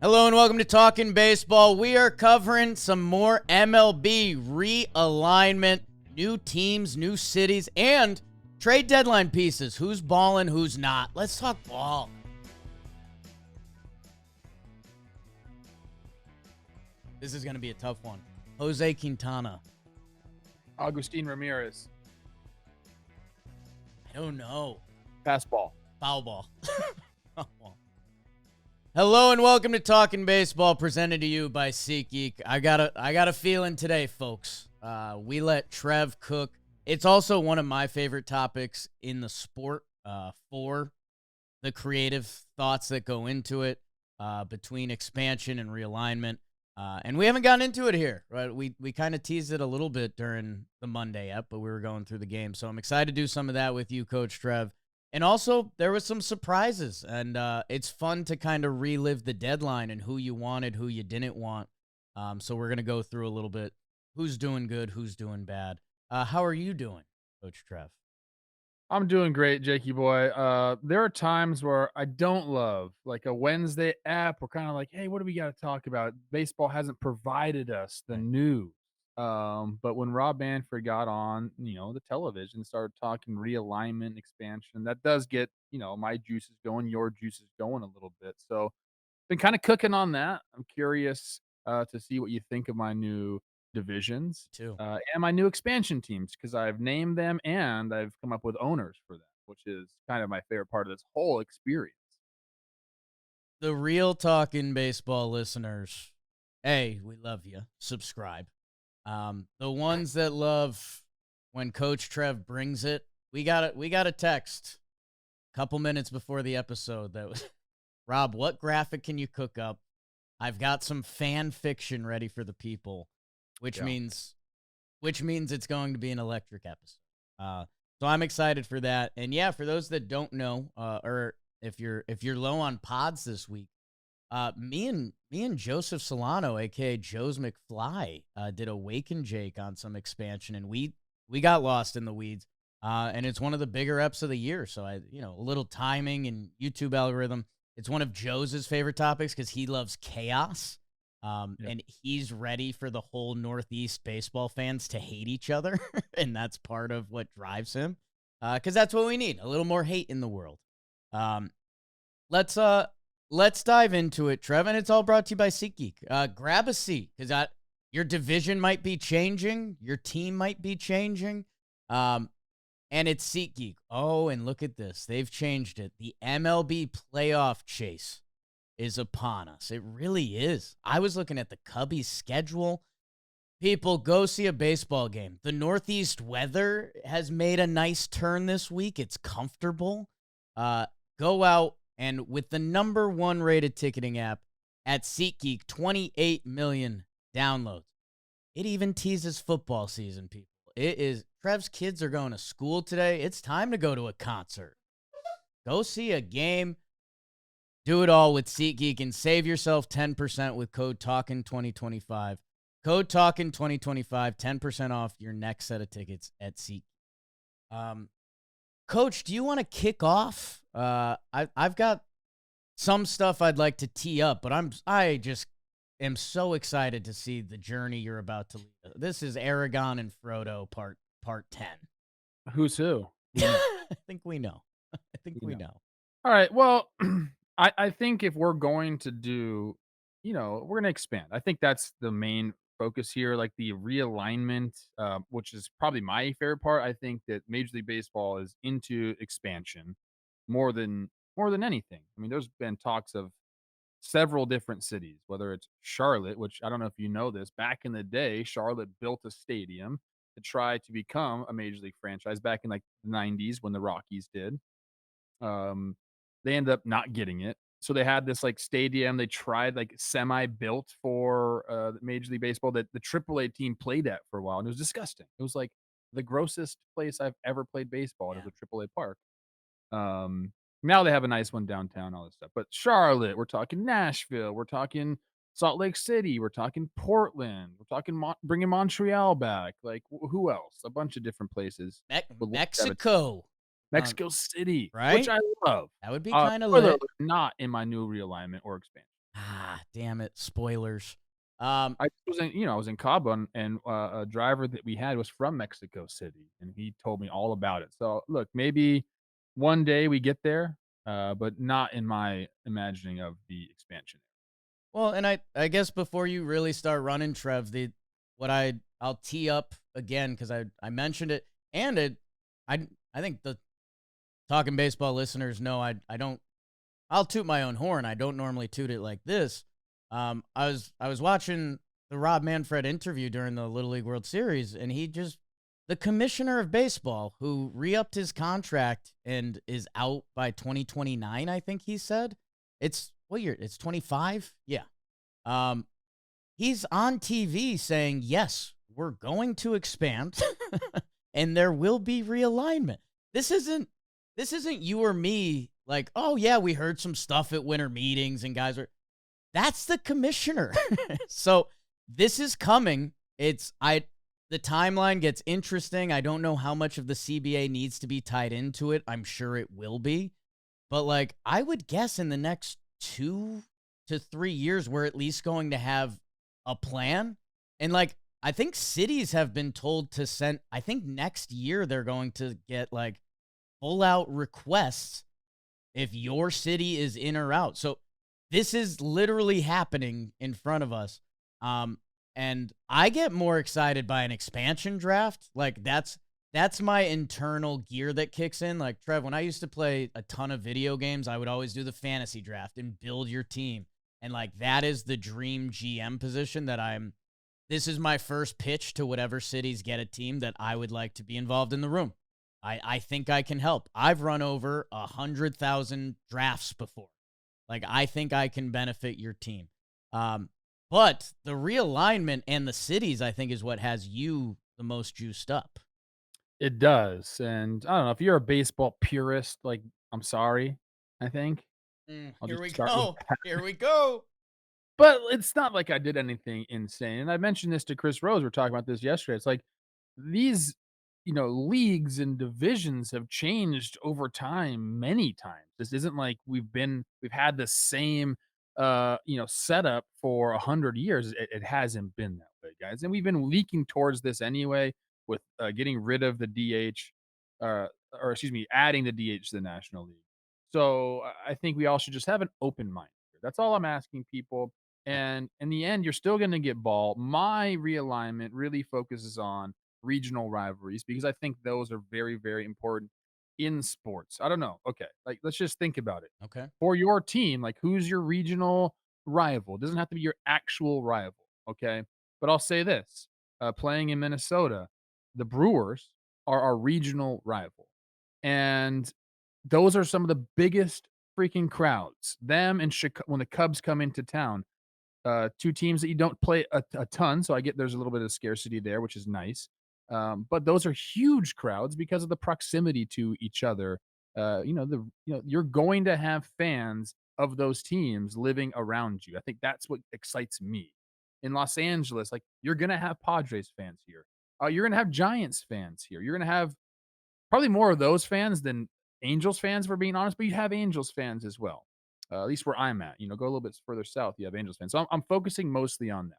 Hello and welcome to Talkin Baseball. We are covering some more MLB realignment, new teams, new cities, and trade deadline pieces. Who's balling, who's not. Let's talk ball. This is going to be a tough one. Jose Quintana. Agustin Ramirez. I don't know. Fastball. Foul ball. Foul ball. Hello and welcome to Talkin Baseball, presented to you by SeatGeek. I got a feeling today, folks. We let Trev cook. It's also one of my favorite topics in the sport for the creative thoughts that go into it between expansion and realignment. And we haven't gotten into it here, right? We kind of teased it a little bit during the Monday ep, but we were going through the game. So I'm excited to do some of that with you, Coach Trev. And also, there was some surprises, and it's fun to kind of relive the deadline and who you wanted, who you didn't want. So we're going to go through a little bit who's doing good, who's doing bad. How are you doing, Coach Trev? I'm doing great, Jakey boy. There are times where I don't love, like a Wednesday app. We're kind of like, hey, what do we got to talk about? Baseball hasn't provided us the Right. news. But when Rob Manfred got on, the television, started talking realignment, expansion, that does get, my juices going, your juices going a little bit. So been kind of cooking on that. I'm curious to see what you think of my new divisions Too. and my new expansion teams because I've named them and I've come up with owners for them, which is kind of my favorite part of this whole experience. The real Talkin Baseball listeners, hey, we love you. Subscribe. The ones that love when Coach Trev brings it, we got a text a couple minutes before the episode that was, Rob, what graphic can you cook up? I've got some fan fiction ready for the people, which Yeah. means it's going to be an electric episode. So I'm excited for that. And yeah, for those that don't know, or if you're low on pods this week, me and Joseph Solano, aka Joe's McFly, did Awaken Jake on some expansion, and we got lost in the weeds. And it's one of the bigger eps of the year. So a little timing and YouTube algorithm. It's one of Joe's favorite topics because he loves chaos. And he's ready for the whole Northeast baseball fans to hate each other. And that's part of what drives him. Because that's what we need. A little more hate in the world. Let's dive into it, Trev. And it's all brought to you by SeatGeek. Grab a seat because your division might be changing. Your team might be changing. And it's SeatGeek. Oh, and look at this. They've changed it. The MLB playoff chase is upon us. It really is. I was looking at the Cubbies schedule. People, go see a baseball game. The Northeast weather has made a nice turn this week. It's comfortable. Go out, and with the number one rated ticketing app at SeatGeek, 28 million downloads. It even teases football season, people. It is. Trev's kids are going to school today. It's time to go to a concert. Go see a game. Do it all with SeatGeek and save yourself 10% with code TALKIN2025. Code TALKIN2025, 10% off your next set of tickets at SeatGeek. Coach, do you want to kick off? I've got some stuff I'd like to tee up, but I just am so excited to see the journey you're about to lead. This is Aragon and Frodo part 10. Who's who? I think we know. We know. All right. Well, I think if we're going to do, we're going to expand. I think that's the main focus here, like the realignment, which is probably my favorite part. I think that Major League Baseball is into expansion more than anything. I mean, there's been talks of several different cities, whether it's Charlotte, which I don't know if you know this, back in the day, Charlotte built a stadium to try to become a major league franchise back in like the 90s when the Rockies did. They ended up not getting it. So they had this like stadium they tried like semi built for Major League Baseball that the AAA team played at for a while, and it was disgusting. It was like the grossest place I've ever played baseball. Yeah. It was a AAA park. Now they have a nice one downtown, all this stuff. But Charlotte, we're talking Nashville, we're talking Salt Lake City, we're talking Portland, we're talking bringing Montreal back. Like who else? A bunch of different places. Mexico. Mexico City, which right? I love. That would be kind of Spoiler lit. alert, not in my new realignment or expansion. Ah, damn it, spoilers. Um, I was in I was in Cabo and, a driver that we had was from Mexico City, and he told me all about it. So, look, maybe one day we get there, but not in my imagining of the expansion. well, and I guess before you really start running, Trev, the what I'll tee up again because I mentioned it, and I think the talking baseball listeners know I don't I'll toot my own horn. I don't normally toot it like this. I was watching the Rob Manfred interview during the Little League World Series, and the commissioner of baseball who re-upped his contract and is out by 2029. I think he said it's what year? It's 25. Yeah. Um, he's on TV saying yes, we're going to expand, and there will be realignment. This isn't this isn't you or me like, oh yeah, we heard some stuff at winter meetings and guys are that's the commissioner. So this is coming. The timeline gets interesting. I don't know how much of the CBA needs to be tied into it. I'm sure it will be. But like I would guess in the next 2 to 3 years, we're at least going to have a plan. And like I think cities have been told to send I think next year they're going to get like full out requests if your city is in or out. So this is literally happening in front of us. Um, and I get more excited by an expansion draft. Like that's my internal gear that kicks in. Like Trev, when I used to play a ton of video games, I would always do the fantasy draft and build your team. And like that is the dream GM position that this is my first pitch to whatever cities get a team that I would like to be involved in the room. I think I can help. I've run over 100,000 drafts before. Like, I think I can benefit your team. Um, but the realignment and the cities, I think, is what has you the most juiced up. It does, and I don't know, if you're a baseball purist, like, I'm sorry, I think. I'll Here just we start with go. Here we go. but it's not like I did anything insane, and I mentioned this to Chris Rose, we were talking about this yesterday, it's like, these, leagues and divisions have changed over time many times. This isn't like we've had the same, setup for 100 years. It hasn't been that way, guys, and we've been leaking towards this anyway with, getting rid of the DH, or excuse me, adding the DH to the National League. So, I think we all should just have an open mind here. That's all I'm asking people. And in the end, you're still going to get ball. My realignment really focuses on regional rivalries because I think those are very, very important in sports. I don't know. Okay. Like, let's just think about it. Okay. For your team, like, who's your regional rival? It doesn't have to be your actual rival. Okay. But I'll say this playing in Minnesota, the Brewers are our regional rival. And those are some of the biggest freaking crowds. Them and Chicago, when the Cubs come into town, 2 teams that you don't play a ton, so I get there's a little bit of scarcity there, which is nice. But those are huge crowds because of the proximity to each other. You're going to have fans of those teams living around you. I think that's what excites me. In Los Angeles, like, you're gonna have Padres fans here. You're gonna have Giants fans here. You're gonna have probably more of those fans than Angels fans, if we're being honest, but you have Angels fans as well. At least where I'm at, go a little bit further south, you have Angels fans. So I'm focusing mostly on that.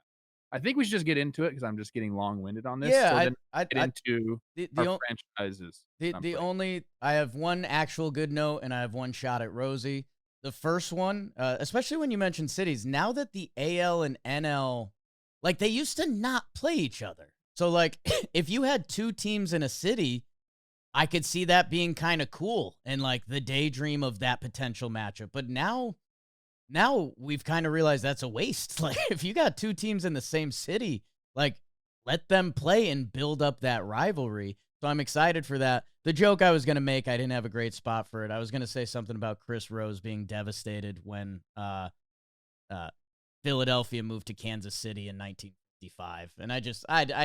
I think we should just get into it because I'm just getting long-winded on this. Yeah, So then get I into the our the o- franchises the I'm the putting. only I have one actual good note and I have one shot at Rosie. The first one, especially when you mention cities, now that the AL and NL, like they used to not play each other. So like, if you had two teams in a city, I could see that being kind of cool and like the daydream of that potential matchup. But now we've kind of realized that's a waste. Like if you got two teams in the same city, like let them play and build up that rivalry. So I'm excited for that. The joke I was going to make, I didn't have a great spot for it. I was going to say something about Chris Rose being devastated when uh Philadelphia moved to Kansas City in 1955, and I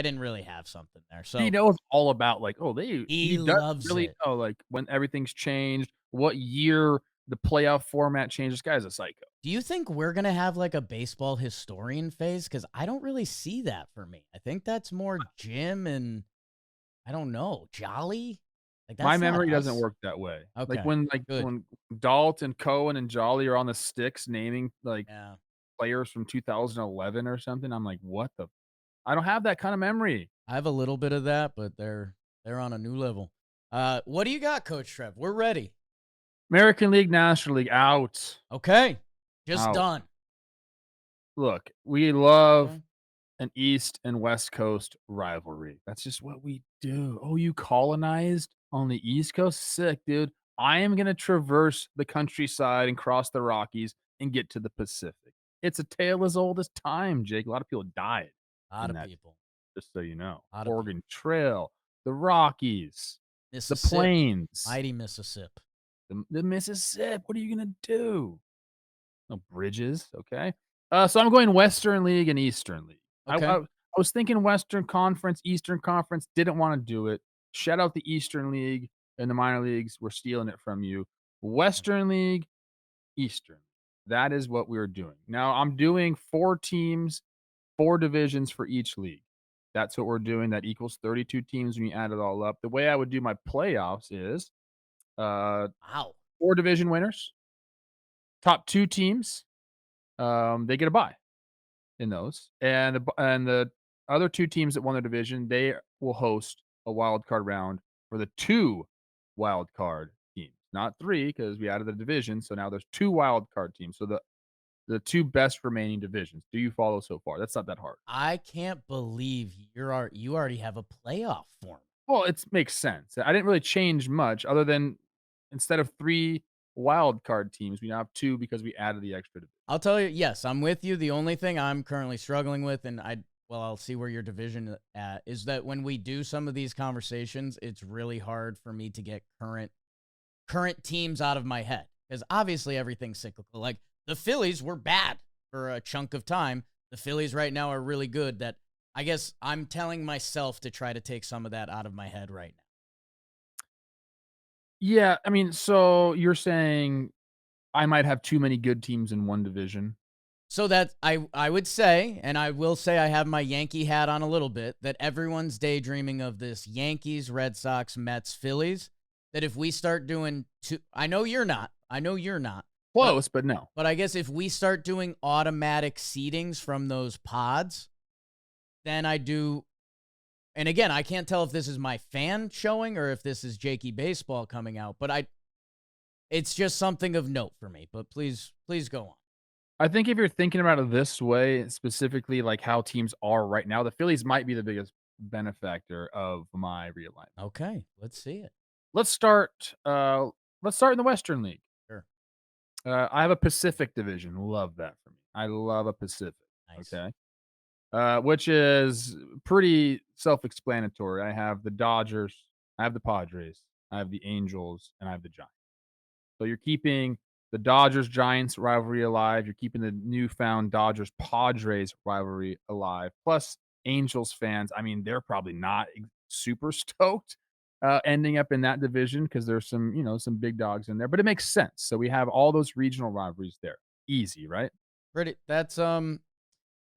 didn't really have something there. He So knows all about, like, he he does loves really it. know, like, when everything's changed, what year the playoff format changed. This guy's a psycho. Do you think we're going to have like a baseball historian phase? Because I don't really see that for me. I think that's more Jim and I don't know, Jolly? Like, My that's not memory doesn't us. work that way. Like, Okay, when good. Dalt and Cohen and Jolly are on the sticks naming, like, Yeah. players from 2011 or something. I'm like, "What the" I don't have that kind of memory. I have a little bit of that, but they're on a new level. What do you got, Coach Trev? We're ready. American League, National League, out, Okay. Just out. done. Look, we love Okay. an East and West Coast rivalry. That's just what we do. "Oh, you colonized on the East Coast? Sick, dude. I am gonna traverse the countryside and cross the Rockies and get to the Pacific." It's a tale as old as time, Jake. A lot of people died A lot in of that, people. just so you know. A lot of Oregon people. Trail, the Rockies, the Mississippi. Plains, Mighty Mississippi. the Mississippi. What are you gonna do? No bridges, okay. So I'm going Western League and Eastern League. I Okay. I I was thinking Western Conference, Eastern Conference, didn't wanna do it. Shout out the Eastern League and the minor leagues, we're stealing it from you. Western League, Eastern. That is what we're doing. Now I'm doing 4 teams, 4 divisions for each league. That's what we're doing. That equals 32 teams when you add it all up. The way I would do my playoffs is, uh, Wow. 4 division winners, top 2 teams, they get a bye in those, and the other 2 teams that won their division, they will host a wild card round for the 2 wild card teams, not 3 because we added the division, so now there's 2 wild card teams, so the 2 best remaining divisions. Do you follow so far? That's not that hard. I can't believe you already have a playoff form. Well, it makes sense. I didn't really change much other than instead of 3 wild card teams, we now have 2 because we added the extra division. I'll tell you, yes, I'm with you. The only thing I'm currently struggling with, and I'll see where your division at, is that when we do some of these conversations, it's really hard for me to get current teams out of my head because obviously everything's cyclical. Like the Phillies were bad for a chunk of time. The Phillies right now are really good. That I guess I'm telling myself to try to take some of that out of my head right now. Yeah, I mean, so you're saying I might have too many good teams in one division. So that I would say, and I will say I have my Yankee hat on a little bit, that everyone's daydreaming of this Yankees, Red Sox, Mets, Phillies. That if we start doing two, I know you're not, but Close, but no. but I guess if we start doing automatic seedings from those pods, then I do. And again, I can't tell if this is my fan showing or if this is Jakey baseball coming out, but it's just something of note for me. But please go on. I think if you're thinking about it this way, specifically like how teams are right now, the Phillies might be the biggest benefactor of my realignment. Okay, let's see it. Let's start let's start in the Western League. Sure. I have a Pacific division. Love that for me. I love a Pacific. Nice. Okay. Which is pretty self-explanatory. I have the Dodgers, I have the Padres, I have the Angels, and I have the Giants. So you're keeping the Dodgers Giants rivalry alive. You're keeping the newfound Dodgers Padres rivalry alive. Plus, Angels fans, I mean, they're probably not super stoked ending up in that division because there's some, some big dogs in there, but it makes sense. So we have all those regional rivalries there. Easy, right? Pretty.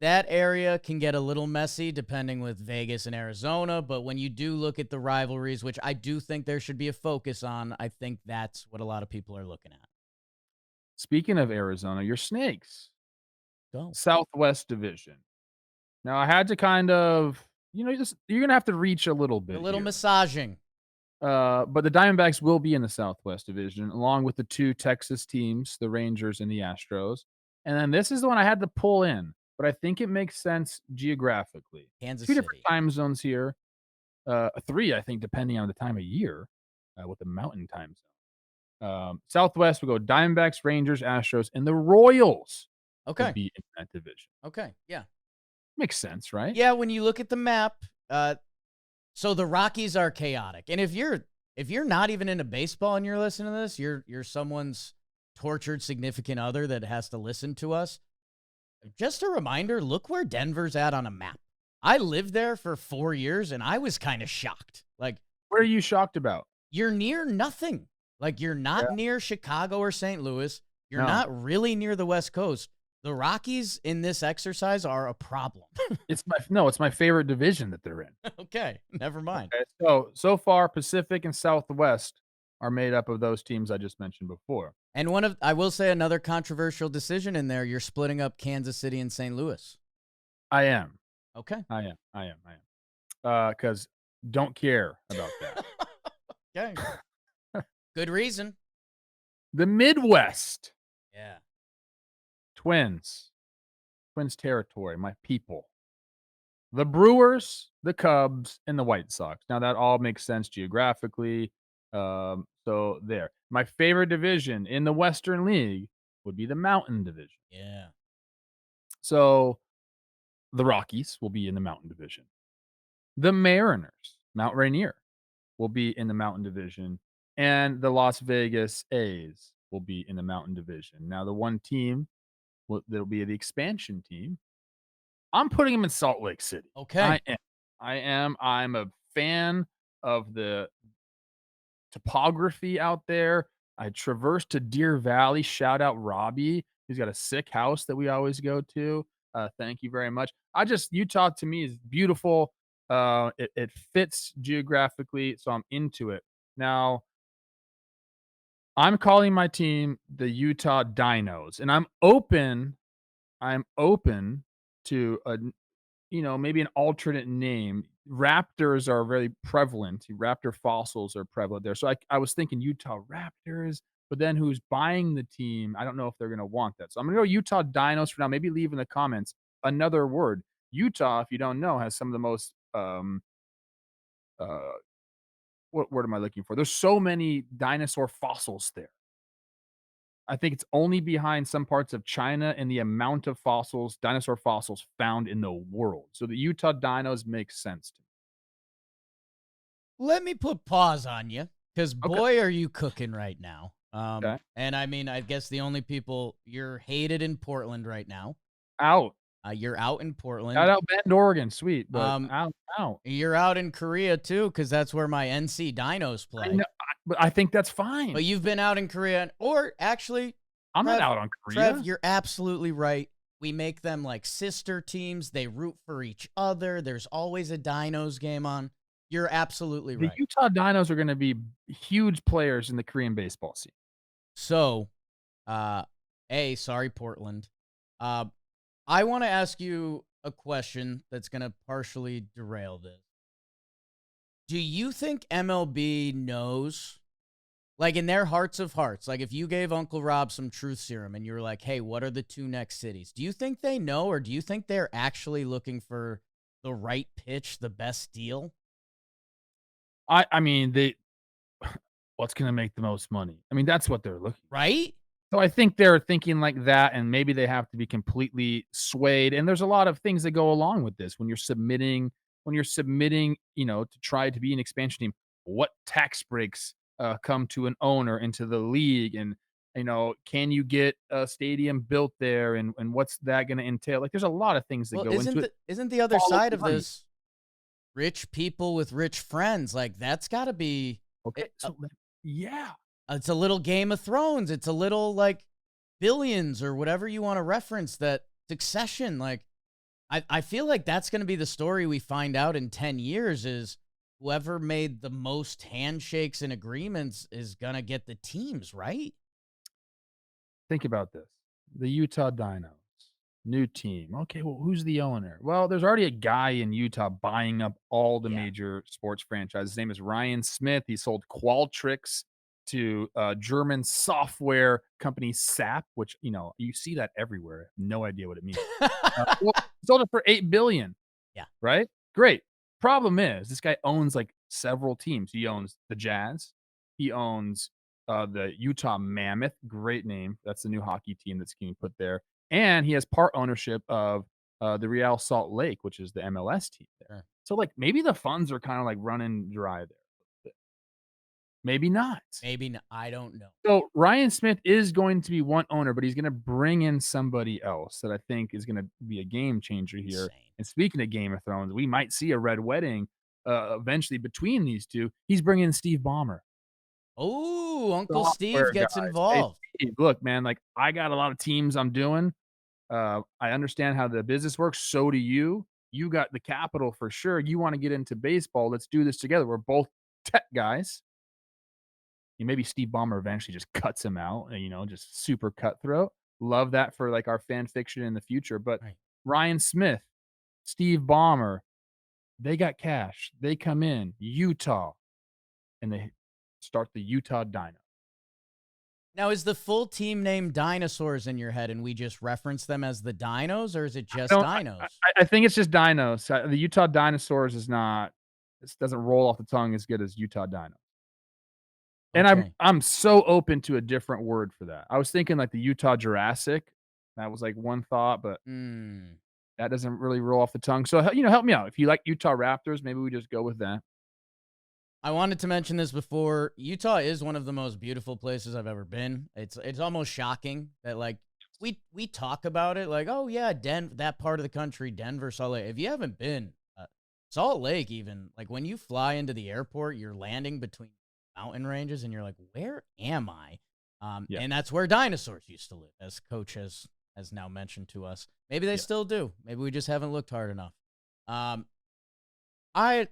That area can get a little messy depending with Vegas and Arizona, but when you do look at the rivalries, which I do think there should be a focus on, I think that's what a lot of people are looking at. Speaking of Arizona, your Snakes, Go. Southwest Division. Now I had to kind of, you're gonna have to reach a little A bit little here. massaging. But the Diamondbacks will be in the Southwest Division, along with the 2 Texas teams, the Rangers and the Astros. And then this is the one I had to pull in, but I think it makes sense geographically. Kansas 2 different City. time zones here, 3, I think, depending on the time of year, with the mountain time zone. Southwest, we go Diamondbacks, Rangers, Astros, and the Royals would Okay. be in that division. Okay. Yeah. Makes sense, right? Yeah, when you look at the map, so the Rockies are chaotic. And if you're not even into baseball and you're listening to this, you're someone's tortured significant other that has to listen to us. Just a reminder, look where Denver's at on a map. I lived there for 4 years and I was kind of shocked. Like What are you shocked about? you're near nothing. Like you're Yeah. not near Chicago or St. Louis. You're No. not really near the West Coast. The Rockies in this exercise are a problem. It's my favorite division that they're in. Okay, never mind. Okay, so far, Pacific and Southwest are made up of those teams I just mentioned before. And I will say another controversial decision in there. You're splitting up Kansas City and St. Louis. I am. Okay. Because don't care about that. Okay. Good reason. The Midwest, Yeah. Twins, Twins territory, my people. The Brewers, the Cubs, and the White Sox. Now that all makes sense geographically. So there. My favorite division in the Western League would be the Mountain Division. Yeah. So the Rockies will be in the Mountain Division. The Mariners, Mount Rainier, will be in the Mountain Division, and the Las Vegas A's will be in the Mountain Division. Now, the one team that'll be the expansion team, I'm putting them in Salt Lake City. Okay. I am. I am. I'm a fan of the topography out there. I traversed to Deer Valley. Shout out Robbie. He's got a sick house that we always go to. Thank you very much. Utah to me is beautiful. It fits geographically, so I'm into it. Now, I'm calling my team the Utah Dinos, and I'm open to maybe an alternate name. Raptors are very prevalent. Raptor fossils are prevalent there. So I was thinking Utah Raptors, but then who's buying the team? I don't know if they're going to want that. So I'm going to go Utah Dinos for now. Maybe leave in the comments another word. Utah, if you don't know, has some of the most uh what word am I looking for? There's so many dinosaur fossils there. I think it's only behind some parts of China in the amount of fossils, dinosaur fossils found in the world. So the Utah dinos make sense to me. Let me put pause on you because Okay. boy, are you cooking right now. Okay. And I mean, I guess the only people you're hated in Portland right now. Out. You're out in Shout Portland. out Bend, Oregon, sweet, but Um, out. you're out in Korea too because that's where my NC Dinos I play. know, but I think that's But fine. you've been out in Korea, or actually, I'm not Trev, out on Trev, Korea. you're absolutely right. We make them like sister teams. They root for each other. There's always a Dinos game on. You're absolutely The right. Utah Dinos are gonna be huge players in the Korean baseball scene. So, uh, sorry, Portland. Uh, I want to ask you a question that's going to partially derail this. Do you think MLB knows, like in their hearts of hearts, like if you gave Uncle Rob some truth serum and you were like, hey, what are the two next cities? Do you think they know, or do you think they're actually looking for the right pitch, the best deal? I mean, they what's gonna make the most money? I mean, that's what they're looking. Right? So I think they're thinking like that, and maybe they have to be completely swayed. And there's a lot of things that go along with this when you're submitting, to try to be an expansion team. What tax breaks come to an owner into the league, and can you get a stadium built there, and what's that going to entail? Like, there's a lot of things that Well, go into it. isn't the other Follow side the of money. this rich people with rich friends? Like that's got to be Okay, so yeah, it's a little Game of Thrones. It's a little like Billions or whatever you want to reference that Succession. Like, I feel like that's going to be the story we find out in 10 years is whoever made the most handshakes and agreements is going to get the teams, right? think about this. The Utah Dinos, new team. Okay, well, who's the owner? Well, there's already a guy in Utah buying up all the Yeah. major sports franchises. His name is Ryan Smith. He sold Qualtrics to German software company SAP, which you see that everywhere. No idea what it means. Well, he sold it for 8 billion. Yeah. Right? Great. Problem is, this guy owns like several teams. He owns the Jazz. He owns the Utah Mammoth. Great name. That's the new hockey team that's getting put there. And he has part ownership of the Real Salt Lake, which is the MLS team there. Sure. So, like, maybe the funds are kind of like running dry there. Maybe not. I don't know. So Ryan Smith is going to be one owner, but he's going to bring in somebody else that I think is going to be a game changer here. Insane. And speaking of Game of Thrones, we might see a red wedding eventually between these two. He's bringing in Steve Ballmer, Oh, Uncle Steve software gets guys. Hey, involved. Steve, look, man, like I got a lot of teams I'm doing. I understand how the business works. So do you. You got the capital for sure. You want to get into baseball. Let's do this together. We're both tech guys. maybe Steve Ballmer eventually just cuts him out, and, just super cutthroat. Love that for, like, our fan fiction in the future, but Right. Ryan Smith, Steve Ballmer, they got cash. They come in, Utah, and they start the Utah Dino. Now, is the full team name Dinosaurs in your head and we just reference them as the Dinos, or is it I just don't Dinos? I think it's just dinos. The Utah Dinosaurs is not this doesn't roll off the tongue as good as Utah Dino. And I'm Okay. I'm so open to a different word for that. I was thinking like the Utah Jurassic. That was like one thought, but Hmm. that doesn't really roll off the tongue. So, help me out. If you like Utah Raptors, maybe we just go with that. I wanted to mention this before. Utah is one of the most beautiful places I've ever been. It's almost shocking that like we talk about it like, oh yeah, that part of the country, Denver, Salt Lake. If you haven't been, Salt Lake, even like when you fly into the airport, you're landing between mountain ranges, and you're like, where am I? Yeah. And that's where dinosaurs used to live, as Coach has now mentioned to us. Maybe they Yeah. still do. Maybe we just haven't looked hard enough. I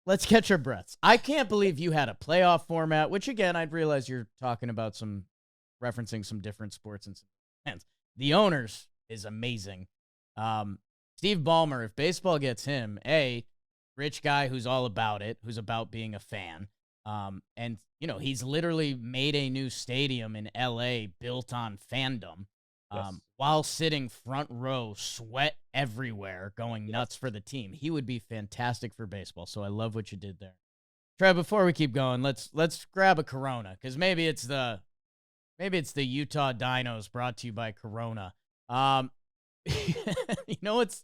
Let's catch our breaths. I can't believe you had a playoff format, which again, I'd realize you're talking about referencing some different sports and some fans. The owners is amazing. Steve Ballmer, if baseball gets him, rich guy who's all about it, who's about being a fan. And he's literally made a new stadium in LA built on fandom. Yes. While sitting front row, sweat everywhere, going Yes. nuts for the team. He would be fantastic for baseball. So I love what you did there. Trev, before we keep going, let's grab a Corona, because maybe it's the Utah Dinos brought to you by Corona. What's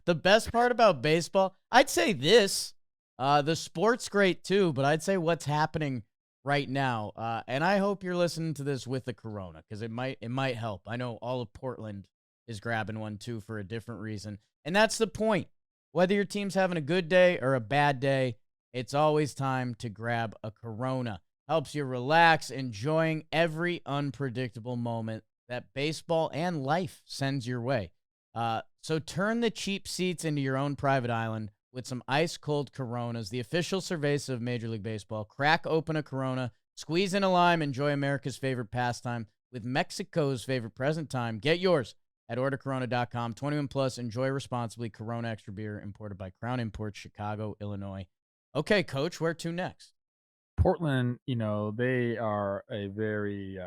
the best part about baseball? I'd say this. The sport's great too, but I'd say what's happening right now. And I hope you're listening to this with the Corona, because it might help. I know all of Portland is grabbing one too for a different reason. And that's the point. Whether your team's having a good day or a bad day, it's always time to grab a Corona. Helps you relax, enjoying every unpredictable moment that baseball and life sends your way. So turn the cheap seats into your own private island with some ice cold Coronas, the official cerveza of Major League Baseball. Crack open a Corona, squeeze in a lime, enjoy America's favorite pastime with Mexico's favorite present time. Get yours at ordercorona.com. 21 plus, enjoy responsibly. Corona Extra Beer, imported by Crown Imports, Chicago, Illinois. Okay, Coach, where to next? Portland, they are a very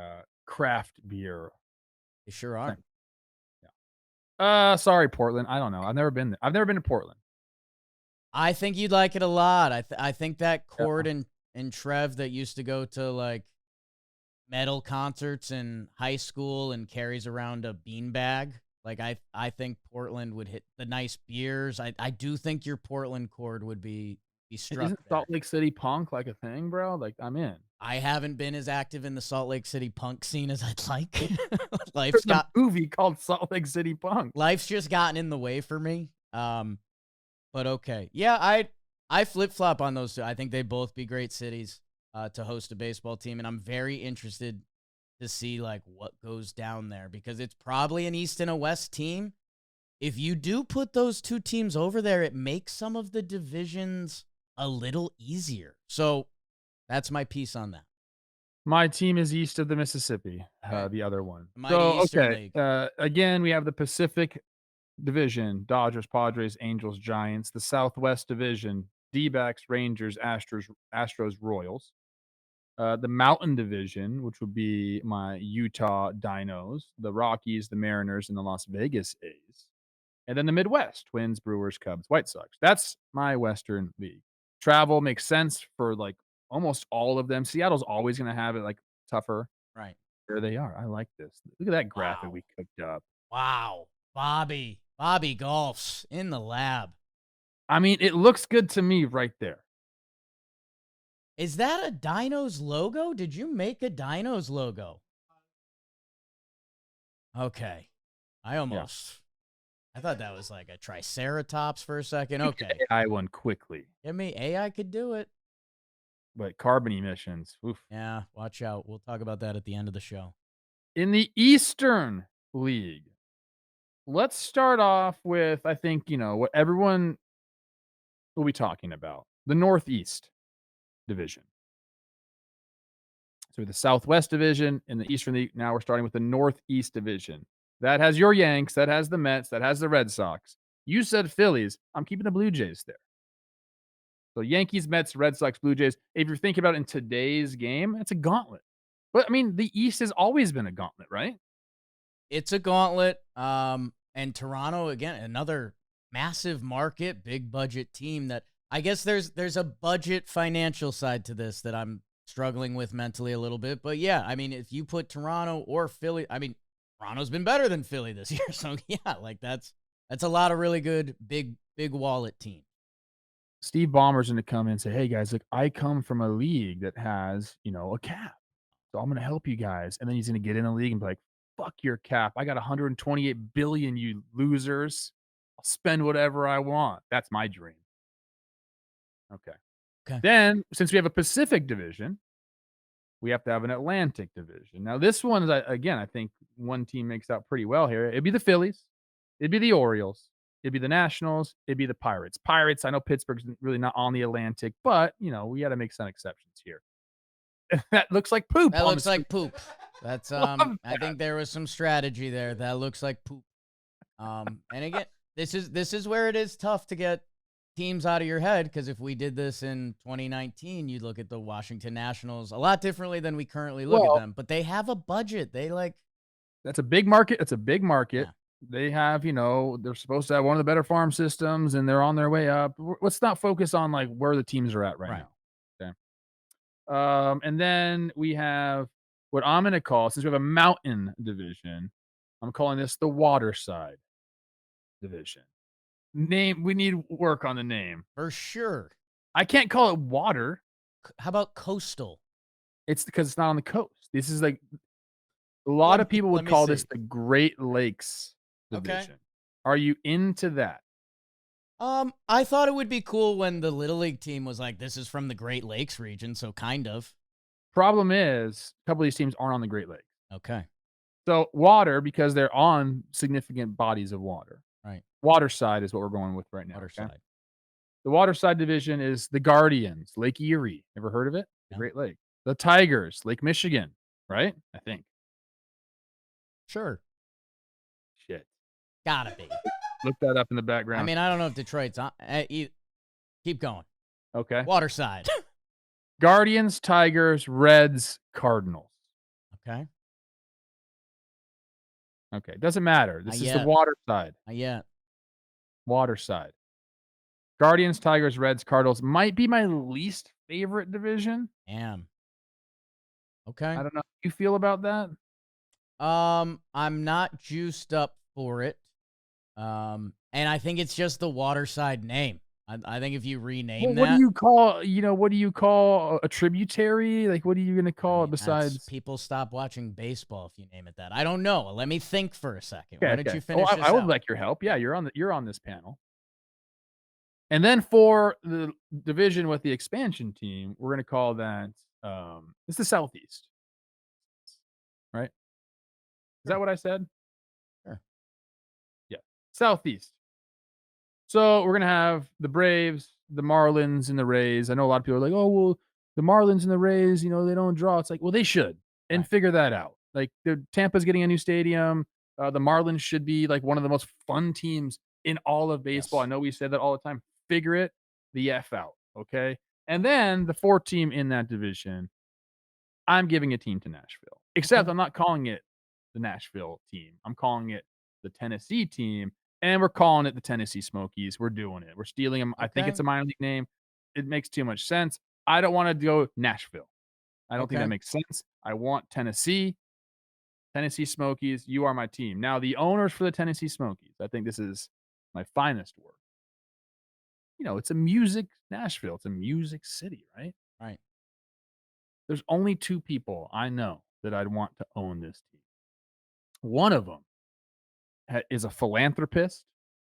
craft beer They sure are. thing. Yeah. Sorry, Portland. I don't know. I've never been there. I've never been to Portland. I think you'd like it a lot. I think that Yeah. Cord and Trev that used to go to like metal concerts in high school and carries around a beanbag. Like I think Portland would hit the nice beers. I do think your Portland Cord would be struck Isn't Salt there. Lake City punk like a thing, bro? Like, I'm in. I haven't been as active in the Salt Lake City punk scene as I'd like. life's There's a got movie called Salt Lake City Punk. life's just gotten in the way for me. But okay. Yeah, I flip-flop on those two. I think they both be great cities to host a baseball team, and I'm very interested to see like what goes down there, because it's probably an East and a West team. If you do put those two teams over there, it makes some of the divisions a little easier. So that's my piece on that. My team is east of the Mississippi, Okay. the other one. The Mighty So, Eastern okay, League. again, we have the Pacific Division, Dodgers, Padres, Angels, Giants. The Southwest Division, D-backs, Rangers, Astros, Royals. The Mountain Division, which would be my Utah Dinos, the Rockies, the Mariners, and the Las Vegas A's. And then the Midwest, Twins, Brewers, Cubs, White Sox. That's my Western League. Travel makes sense for like almost all of them. Seattle's always going to have it like tougher. Right. There they are. I like this. Look at that graphic Wow. we cooked up. Wow. Bobby golfs in the lab. I mean, it looks good to me right there. Is that a Dinos logo? Did you make a Dinos logo? Okay. Yeah. I thought that was like a Triceratops for a second. Okay. AI one quickly, Give me AI could do it. but carbon emissions. Oof. Yeah, watch out. We'll talk about that at the end of the show. In the Eastern League, let's start off with I think what everyone will be talking about the Northeast. division. So the Southwest Division and the Eastern League. Now we're starting with the Northeast Division. That has your Yanks, that has the Mets, that has the Red Sox. You said Phillies. I'm keeping the Blue Jays there. So Yankees, Mets, Red Sox, Blue Jays. If you're thinking about it in today's game, it's a gauntlet. But I mean, the East has always been a gauntlet, right? It's a gauntlet. And Toronto again, another massive market, big budget team that I guess there's a budget financial side to this that I'm struggling with mentally a little bit. But yeah, I mean, if you put Toronto or Philly, I mean, Toronto's been better than Philly this year. So yeah, like that's a lot of really good big wallet team. Steve Ballmer's gonna come in and say, "Hey guys, look, I come from a league that has, a cap. So I'm gonna help you guys." And then he's gonna get in the league and be like, "Fuck your cap. I got 128 billion, you losers. I'll spend whatever I want." That's my dream. Okay. Okay. Then, since we have a Pacific division, we have to have an Atlantic division. Now, this one is, again, I think one team makes out pretty well here. It'd be the Phillies, it'd be the Orioles, it'd be the Nationals, it'd be the Pirates. Pirates, I know Pittsburgh's really not on the Atlantic, but we got to make some exceptions here. That looks like poop That on the looks screen. like poop. That's Love I that. think there was some strategy there. That looks like poop. And again, this is where it is tough to get teams out of your head because if we did this in 2019, you'd look at the Washington Nationals a lot differently than we currently look at Well, them. But they have a budget. They like that's a big market. It's a big market. yeah, They have, they're supposed to have one of the better farm systems, and they're on their way up. Let's not focus on like where the teams are at right right. now. Okay. And then we have what I'm going to call, since we have a mountain division, I'm calling this the waterside division. Name, we need work on the name. For sure. I can't call it water. How about coastal? It's because it's not on the coast. This is like a lot of people Let would me call this see. the Great Lakes Okay. division. Are you into that? I thought it would be cool when the Little League team was like, this is from the Great Lakes region, so kind of. Problem is, a couple of these teams aren't on the Great Lakes. Okay. So water, because they're on significant bodies of water. Right. Waterside is what we're going with right now. Okay. Waterside. The waterside division is the Guardians, Lake Erie. Ever heard of it? The No. Great Lake. The Tigers, Lake Michigan, right? I think. Sure. Shit. Gotta be. Look that up in the I background. mean, I don't know if Detroit's on. Keep going. Okay. Waterside. Guardians, Tigers, Reds, Cardinals. Okay. Okay. Doesn't matter. Not This is the yet. water side. Not yet. Water side. Guardians, Tigers, Reds, Cardinals might be my least favorite division. Damn. Okay. I don't know how you feel about that. I'm not juiced up for it. And I think it's just the Waterside name. I think if you rename What do that, you call, what do you call a tributary? Like, what are you gonna I call it mean, that's besides? people stop watching baseball if you name it that. I don't know. Let me think for a second. Okay, Why don't okay. you Oh, finish I this would out? like your help. Yeah, you're on this panel. And then for the division with the expansion team, we're gonna call that, it's the Southeast, right? Is that Sure. what I said? Sure. Yeah. Southeast. So we're gonna have the Braves, the Marlins, and the Rays. I know a lot of people are like, "Oh, well, the Marlins and the Rays, they don't draw." It's like, well, they should, and Right. figure that out. Like, the Tampa's getting a new stadium. The Marlins should be like one of the most fun teams in all of baseball. I Yes. know we say that all the time. Figure it the f out, okay? And then the fourth team in that division, I'm giving a team to Nashville. Okay. Except I'm not calling it the Nashville team. I'm calling it the Tennessee team, and we're calling it the Tennessee Smokies. We're doing it. We're stealing them. I think Okay. it's a minor league name. It makes too much sense. I don't want to go Nashville. I don't think that Okay. makes sense. I want Tennessee. Tennessee Smokies, you are my team. Now, the owners for the Tennessee Smokies, I think this is my finest work. It's a music Nashville. It's a music city, right? Right. There's only two people I know that I'd want to own this team. One of them is a philanthropist,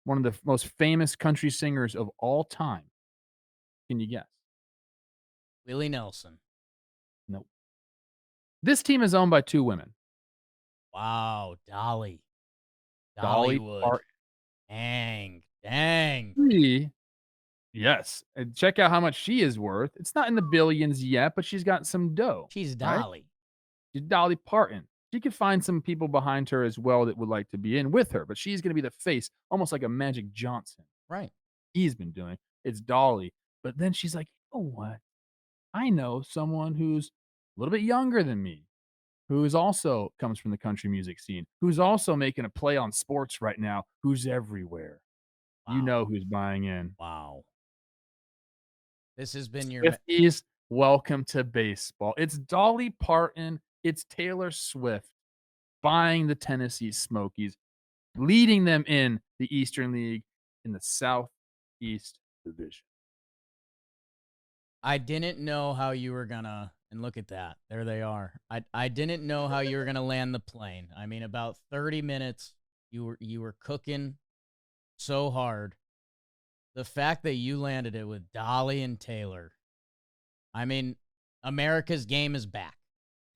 one of the most famous country singers of all time. Can you guess? Willie Nelson. Nope. This team is owned by two women, Wow. Dolly. Dolly Dollywood. Parton. Dang. Dang. She Yes, and check out how much she is worth. It's not in the billions yet, but she's got some dough, She's right? Dolly. She's Dolly Parton. She could find some people behind her as well that would like to be in with her, but she's gonna be the face, almost like a Magic Johnson. Right. He's been doing. It's Dolly. But then she's like, "You know what? I know someone who's a little bit younger than me, who's also comes from the country music scene, who's also making a play on sports right now, who's everywhere." You Wow. know who's buying in. Wow. This has been your Swifties, welcome to baseball. It's Dolly Parton, it's Taylor Swift buying the Tennessee Smokies, leading them in the Eastern League in the Southeast Division. I didn't know how you were gonna, and look at that. There they are. I didn't know how you were gonna land the plane. I mean, about 30 minutes, you were cooking so hard. The fact that you landed it with Dolly and Taylor. I mean, America's game is back.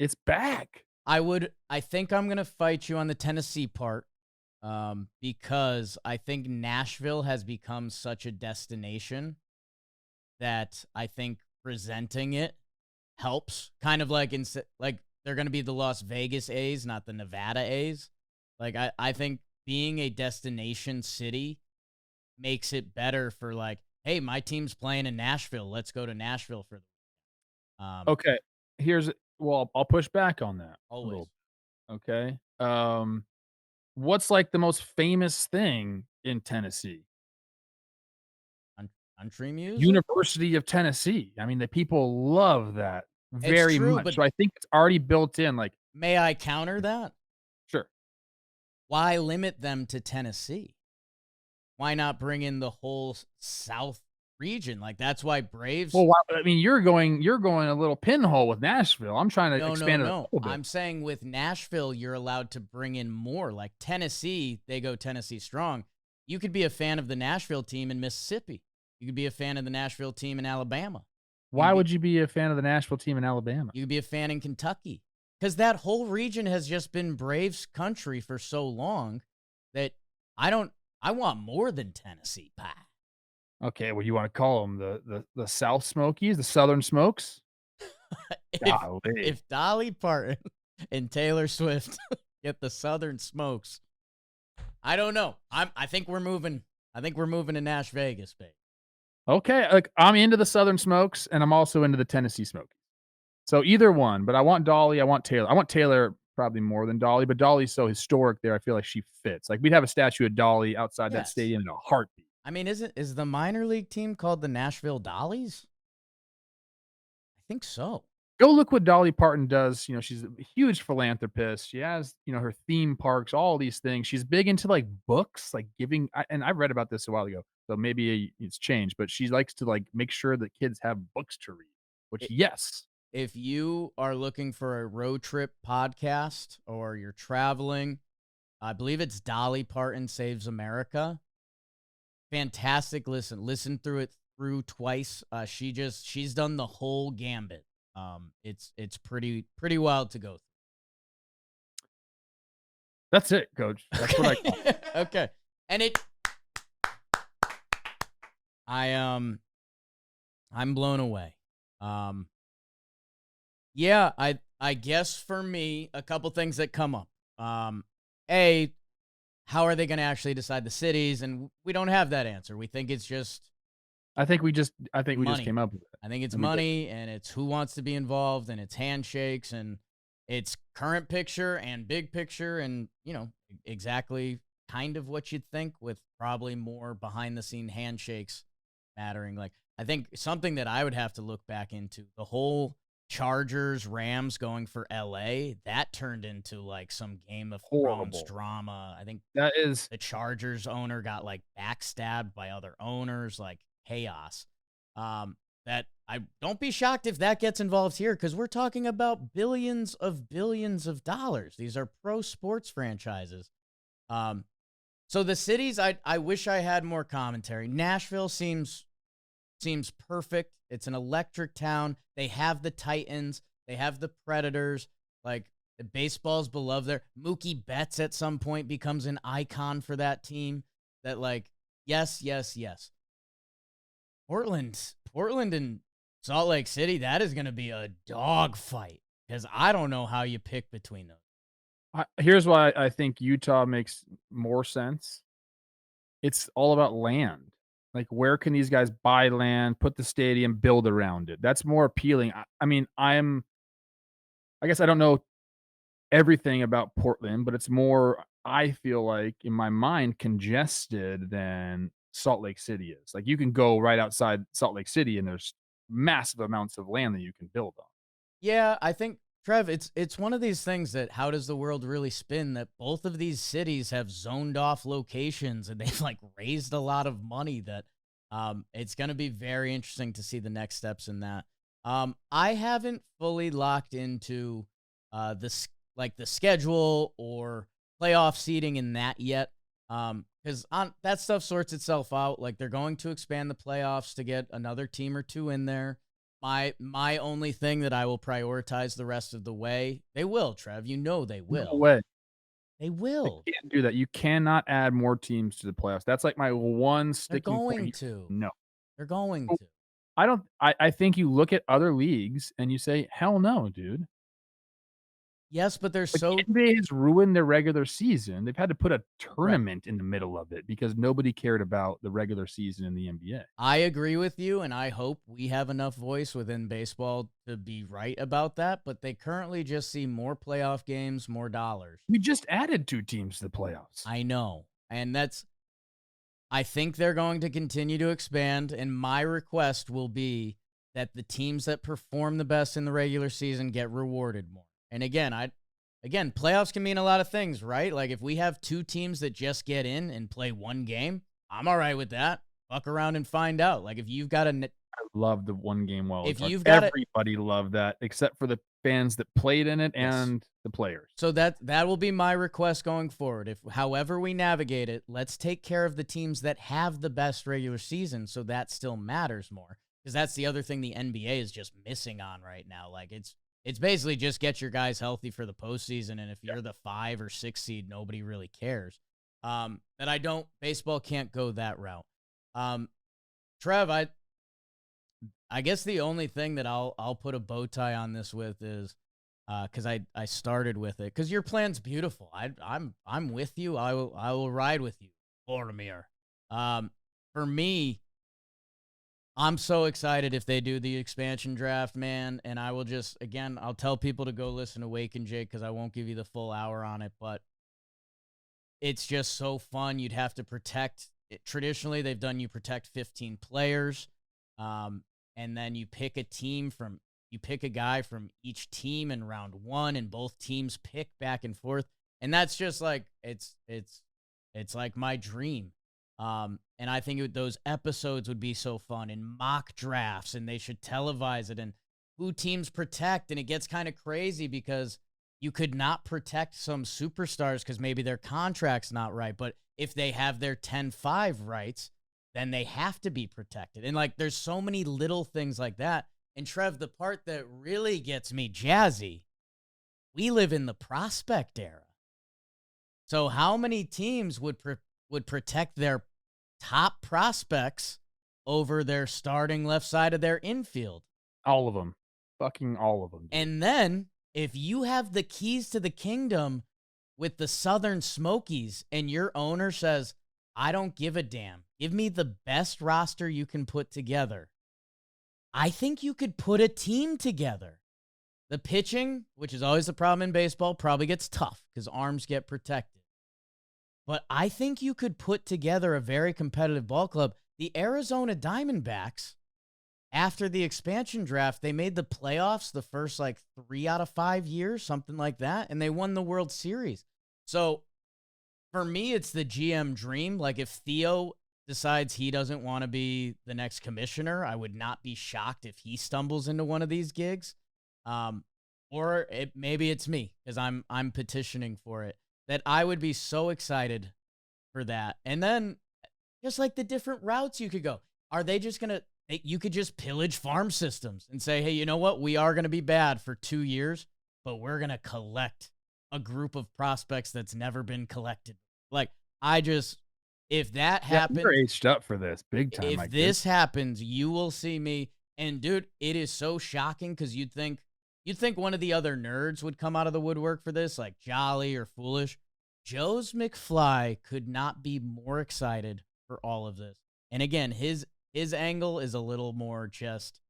It's back. I think I'm gonna fight you on the Tennessee part, because I think Nashville has become such a destination that I think presenting it helps. Kind of like like they're gonna be the Las Vegas A's, not the Nevada A's. Like I think being a destination city makes it better for like, hey, my team's playing in Nashville. Let's go to Nashville for Okay, here's well, I'll push back on that a always little, okay? What's, like, the most famous thing in Tennessee? country music. University of Tennessee. I mean, the people love that It's very true, much, but so I think it's already built in, like may I counter that? sure. Why limit them to Tennessee? Why not bring in the whole South region? Like that's why Braves. Well, why I mean, you're going a little pinhole with Nashville. I'm trying to No, no, expand it a no. little bit. I'm saying with Nashville, you're allowed to bring in more. Like Tennessee, they go Tennessee strong. You could be a fan of the Nashville team in Mississippi. You could be a fan of the Nashville team in Alabama. You Why could be would you be a fan of the Nashville team in Alabama? you could be a fan in Kentucky. Because that whole region has just been Braves country for so long that I don't I want more than Tennessee pie. Okay, well, you wanna call them the South Smokies, the Southern Smokes? if Golly. if Dolly Parton and Taylor Swift get the Southern Smokes, I don't know. I think we're moving. I think we're moving to Nash Vegas, babe. Okay, like, I'm into the Southern Smokes, and I'm also into the Tennessee Smokies. So either one, but I want Dolly, I want Taylor. I want Taylor probably more than Dolly, but Dolly's so historic there, I feel like she fits. Like, we'd have a statue of Dolly outside that Yes. stadium in a heartbeat. I mean, is the minor league team called the Nashville Dollies? I think so. Go look what Dolly Parton does, she's a huge philanthropist. She has, her theme parks, all these things. She's big into, like, books, like, giving and I read about this a while ago, so maybe it's changed, but she likes to, like, make sure that kids have books to read, which, I- yes. If you are looking for a road trip podcast or you're traveling, I believe it's Dolly Parton Saves America. Fantastic listen. Listen through it through twice. She's done the whole gambit. It's pretty wild to go That's it, coach. through. That's what I got. Okay. Okay. And I I'm blown away. Um yeah, I guess for me, a couple things that come up. A, how are they going to actually decide the cities? And we don't have that answer. We think it's just I think we just money. came up with it. I think it's And we did. money and it's who wants to be involved and it's handshakes and it's current picture and big picture and, exactly kind of what you'd think with probably more behind the scene handshakes mattering. Like, I think something that I would have to look back into the whole Chargers Rams going for LA, that turned into like some Game of Thrones Horrible. drama. I think That is the Chargers owner got like backstabbed by other owners, like chaos. That I don't be shocked if that gets involved here because we're talking about billions of dollars. These are pro sports franchises. So the cities, I wish I had more commentary. Nashville seems perfect. It's an electric town. They have the Titans. They have the Predators. Like, the baseball's beloved there. Mookie Betts at some point becomes an icon for that team. That, like, yes, yes, yes. Portland and Salt Lake City, that is going to be a dog fight because I don't know how you pick between those. Here's why I think Utah makes more sense. It's all about land. Like, where can these guys buy land, put the stadium, build around it? That's more appealing. I mean, I guess I don't know everything about Portland, but it's more, I feel like, in my mind, congested than Salt Lake City is. Like, you can go right outside Salt Lake City, and there's massive amounts of land that you can build on. Yeah, I think Trev, it's one of these things that how does the world really spin that both of these cities have zoned off locations and they've like raised a lot of money that it's going to be very interesting to see the next steps in that. I haven't fully locked into like the schedule or playoff seating in that yet. Cuz on that stuff sorts itself out. Like they're going to expand the playoffs to get another team or two in there. My only thing that I will prioritize the rest of the way, they will, Trev. You know they No will. way. They They will. can't do that. You cannot add more teams to the playoffs. That's like my one They're sticking point going here. to. No. They're going Oh, to. I think you look at other leagues and you say, "Hell no, dude." Yes, but they're Like, the so NBA has ruined their regular season. They've had to put a right. tournament in the middle of it because nobody cared about the regular season in the NBA. I agree with you, and I hope we have enough voice within baseball to be right about that. But they currently just see more playoff games, more dollars. We just added 2 teams to the playoffs. I know. And I think they're going to continue to expand. And my request will be that the teams that perform the best in the regular season get rewarded more. And again, playoffs can mean a lot of things, right? Like if we have two teams that just get in and play one game, I'm all right with that. Fuck around and find out. Like if you've got I love the one-game wild if card. you've got a Everybody loved that except for the fans that played in it yes. and the players. So that will be my request going forward. If however we navigate it, let's take care of the teams that have the best regular season so that still matters more. Because that's the other thing the NBA is just missing on right now. Like it's basically just get your guys healthy for the postseason, and if you're the 5 or 6 seed, nobody really cares. That I don't baseball can't go that route. Trev, I guess the only thing that I'll put a bow tie on this with is because I started with it because your plan's beautiful. I'm with you. I will ride with you, Boromir. For me, I'm so excited if they do the expansion draft, man. And I will just again I'll tell people to go listen to Wake and Jake because I won't give you the full hour on it, but it's just so fun. You'd have to protect. Traditionally, they've done you protect 15 players, and then you pick a guy from each team in round one, and both teams pick back and forth, and that's just like it's like my dream. And I think those episodes would be so fun and mock drafts, and they should televise it and who teams protect, and it gets kind of crazy because you could not protect some superstars because maybe their contract's not right. But if they have their 10-5 rights, then they have to be protected. And like, there's so many little things like that. And Trev, the part that really gets me jazzy, we live in the prospect era. So how many teams would protect their top prospects over their starting left side of their infield? All of them. Fucking all of them. Dude. And then if you have the keys to the kingdom with the Southern Smokies and your owner says, I don't give a damn, give me the best roster you can put together, I think you could put a team together. The pitching, which is always a problem in baseball, probably gets tough because arms get protected. But I think you could put together a very competitive ball club. The Arizona Diamondbacks, after the expansion draft, they made the playoffs the first like 3 out of 5 years, something like that, and they won the World Series. So for me, it's the GM dream. Like if Theo decides he doesn't want to be the next commissioner, I would not be shocked if he stumbles into one of these gigs. Maybe it's me because I'm petitioning for it. That I would be so excited for that. And then just like the different routes you could go. Are they just going to, you could just pillage farm systems and say, hey, you know what? We are going to be bad for 2 years, but we're going to collect a group of prospects that's never been collected. Like, If that Yeah, you're happens, aged up for this big time, if my kid. this happens, you will see me. And dude, it is so shocking because you'd think one of the other nerds would come out of the woodwork for this, like Jolly or Foolish. Joe's McFly could not be more excited for all of this. And again, his angle is a little more just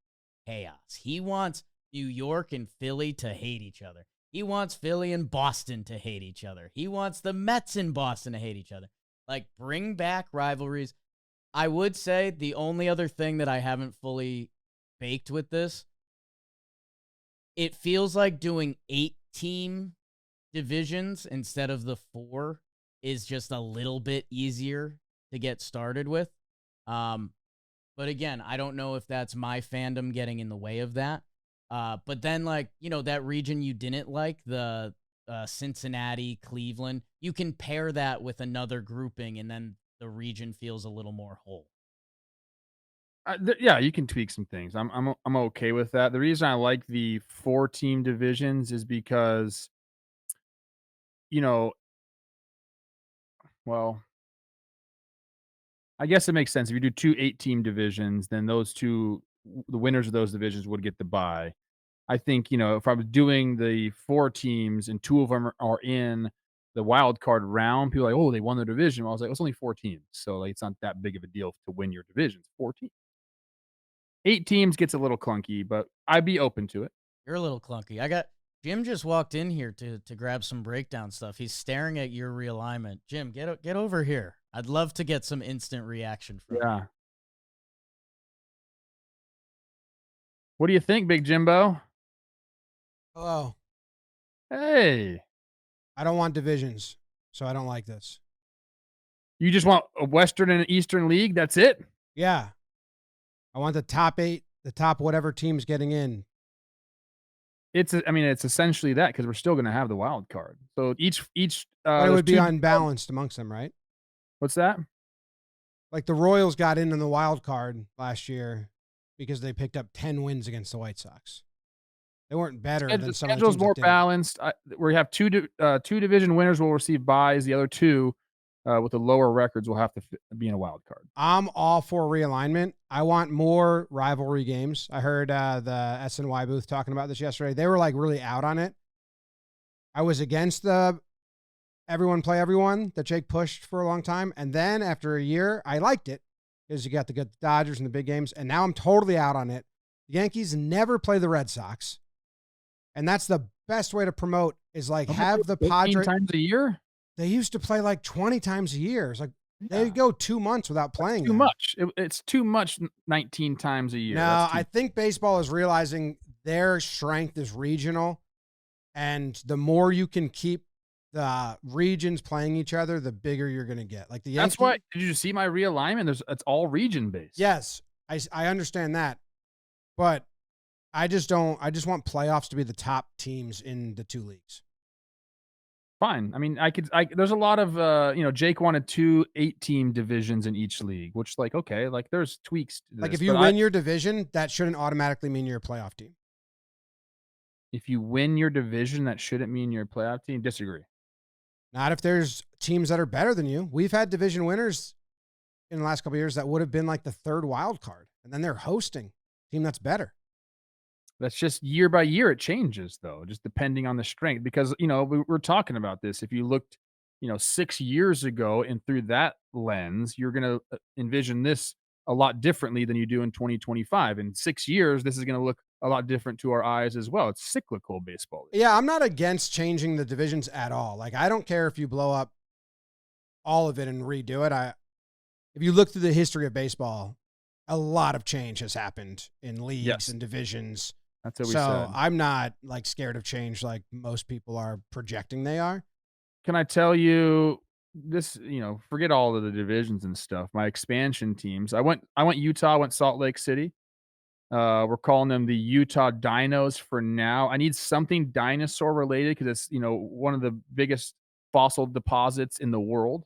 chaos. He wants New York and Philly to hate each other. He wants Philly and Boston to hate each other. He wants the Mets in Boston to hate each other. Like, bring back rivalries. I would say the only other thing that I haven't fully baked with this, it feels like doing 8-team divisions instead of the 4 is just a little bit easier to get started with. Um, but again, I don't know if that's my fandom getting in the way of that. But then, like, that region you didn't like, the Cincinnati, Cleveland, you can pair that with another grouping, and then the region feels a little more whole. Yeah, you can tweak some things. I'm okay with that. The reason I like the 4-team divisions is because, you know, well, I guess it makes sense. If you do 2 8-team divisions, then those 2 the winners of those divisions would get the bye. I think, if I was doing the 4 teams and 2 of them are in the wild card round, people are like, "Oh, they won their division." Well, I was like, "It's only 4 teams." So, like, it's not that big of a deal to win your division. It's 4 teams. 8 teams gets a little clunky, but I'd be open to it. You're a little clunky. I got Jim just walked in here to grab some breakdown stuff. He's staring at your realignment. Jim, get over here. I'd love to get some instant reaction from you. Yeah. What do you think, Big Jimbo? Hello. Hey, I don't want divisions, so I don't like this. you just want a Western and an Eastern League? That's it? Yeah. I want the top 8, the top whatever team's getting in. I mean, it's essentially that because we're still gonna have the wild card. So But it there's would be 2. unbalanced amongst them, right? What's that? Like the Royals got in the wild card last year because they picked up 10 wins against the White Sox. They weren't better The than some of the schedule's teams that more didn't. balanced. We have 2 division winners will receive byes. The other 2, with the lower records will have to be in a wild card. I'm all for realignment. I want more rivalry games. I heard the SNY booth talking about this yesterday. They were like really out on it. I was against the everyone play everyone that Jake pushed for a long time. And then after a year, I liked it because you got the good Dodgers in the big games. And now I'm totally out on it. The Yankees never play the Red Sox. And that's the best way to promote is like have the 18 Padres. times a year? They used to play like 20 times a year. It's like they Yeah. go 2 months without playing. Too now. much. It's too much 19 times a year. No, That's too I think baseball is realizing their strength is regional. And the more you can keep the regions playing each other, the bigger you're going to get. Like the Yankees. That's why did you see my realignment? It's all region based. Yes, I understand that. But I just don't. I just want playoffs to be the top teams in the 2 leagues. Fine. I mean, there's a lot of, Jake wanted 2 8-team divisions in each league, which like, okay, like there's tweaks to Like this, if you but win your division, that shouldn't automatically mean you're a playoff team. if you win your division, that shouldn't mean you're a playoff team. Disagree. Not if there's teams that are better than you. We've had division winners in the last couple of years that would have been like the 3rd wild card, and then they're hosting a team that's better. That's just year by year it changes though, just depending on the strength because, we're talking about this. If you looked, 6 years ago and through that lens, you're going to envision this a lot differently than you do in 2025. In 6 years, this is going to look a lot different to our eyes as well. It's cyclical baseball. Yeah, I'm not against changing the divisions at all. Like I don't care if you blow up all of it and redo it. If you look through the history of baseball, a lot of change has happened in leagues Yes. and divisions. That's what we So said. I'm not like scared of change like most people are projecting they are. Can I tell you this, forget all of the divisions and stuff. My expansion teams. I went Utah, I went Salt Lake City. We're calling them the Utah Dinos for now. I need something dinosaur related because it's, one of the biggest fossil deposits in the world.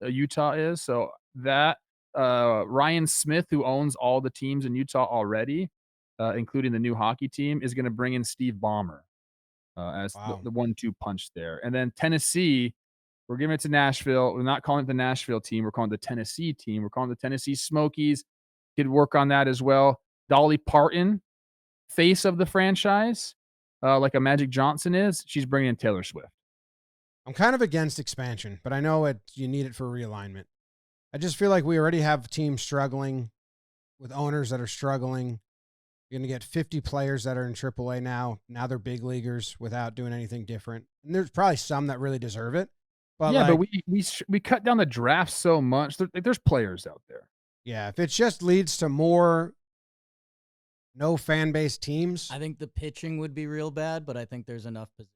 Utah is. So that Ryan Smith, who owns all the teams in Utah already, including the new hockey team, is going to bring in Steve Ballmer as Wow. the 1-2 punch there. And then Tennessee, We're giving it to Nashville. We're not calling it the Nashville team. We're calling it the Tennessee team. We're calling it the Tennessee Smokies. Could work on that as well. Dolly Parton, face of the franchise, like a Magic Johnson is. She's bringing in Taylor Swift. I'm kind of against expansion, but I know you need it for realignment. I just feel like we already have teams struggling with owners that are struggling. You're going to get 50 players that are in AAA now. Now they're big leaguers without doing anything different. And there's probably some that really deserve it. But yeah, like, but we cut down the draft so much. There's players out there. Yeah, if it just leads to more no fan base teams. I think the pitching would be real bad, but I think there's enough position.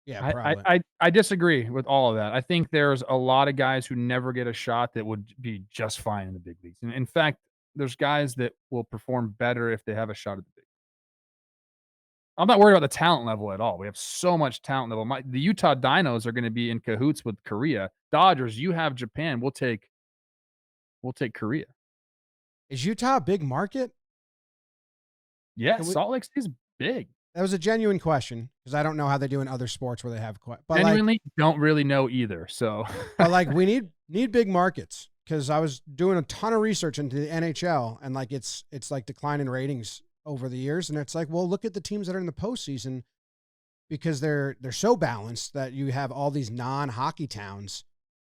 Yeah, probably. I disagree with all of that. I think there's a lot of guys who never get a shot that would be just fine in the big leagues. And in fact, there's guys that will perform better if they have a shot at the big. I'm not worried about the talent level at all. We have so much talent level. The Utah Dinos are going to be in cahoots with Korea. Dodgers, you have Japan. We'll take Korea. Is Utah a big market? Yeah, Salt Lake City's big. That was a genuine question because I don't know how they do in other sports where they have but genuinely don't really know either. So, but like we need big markets because I was doing a ton of research into the NHL and like it's like decline in ratings over the years, and it's like, well, look at the teams that are in the postseason because they're so balanced that you have all these non-hockey towns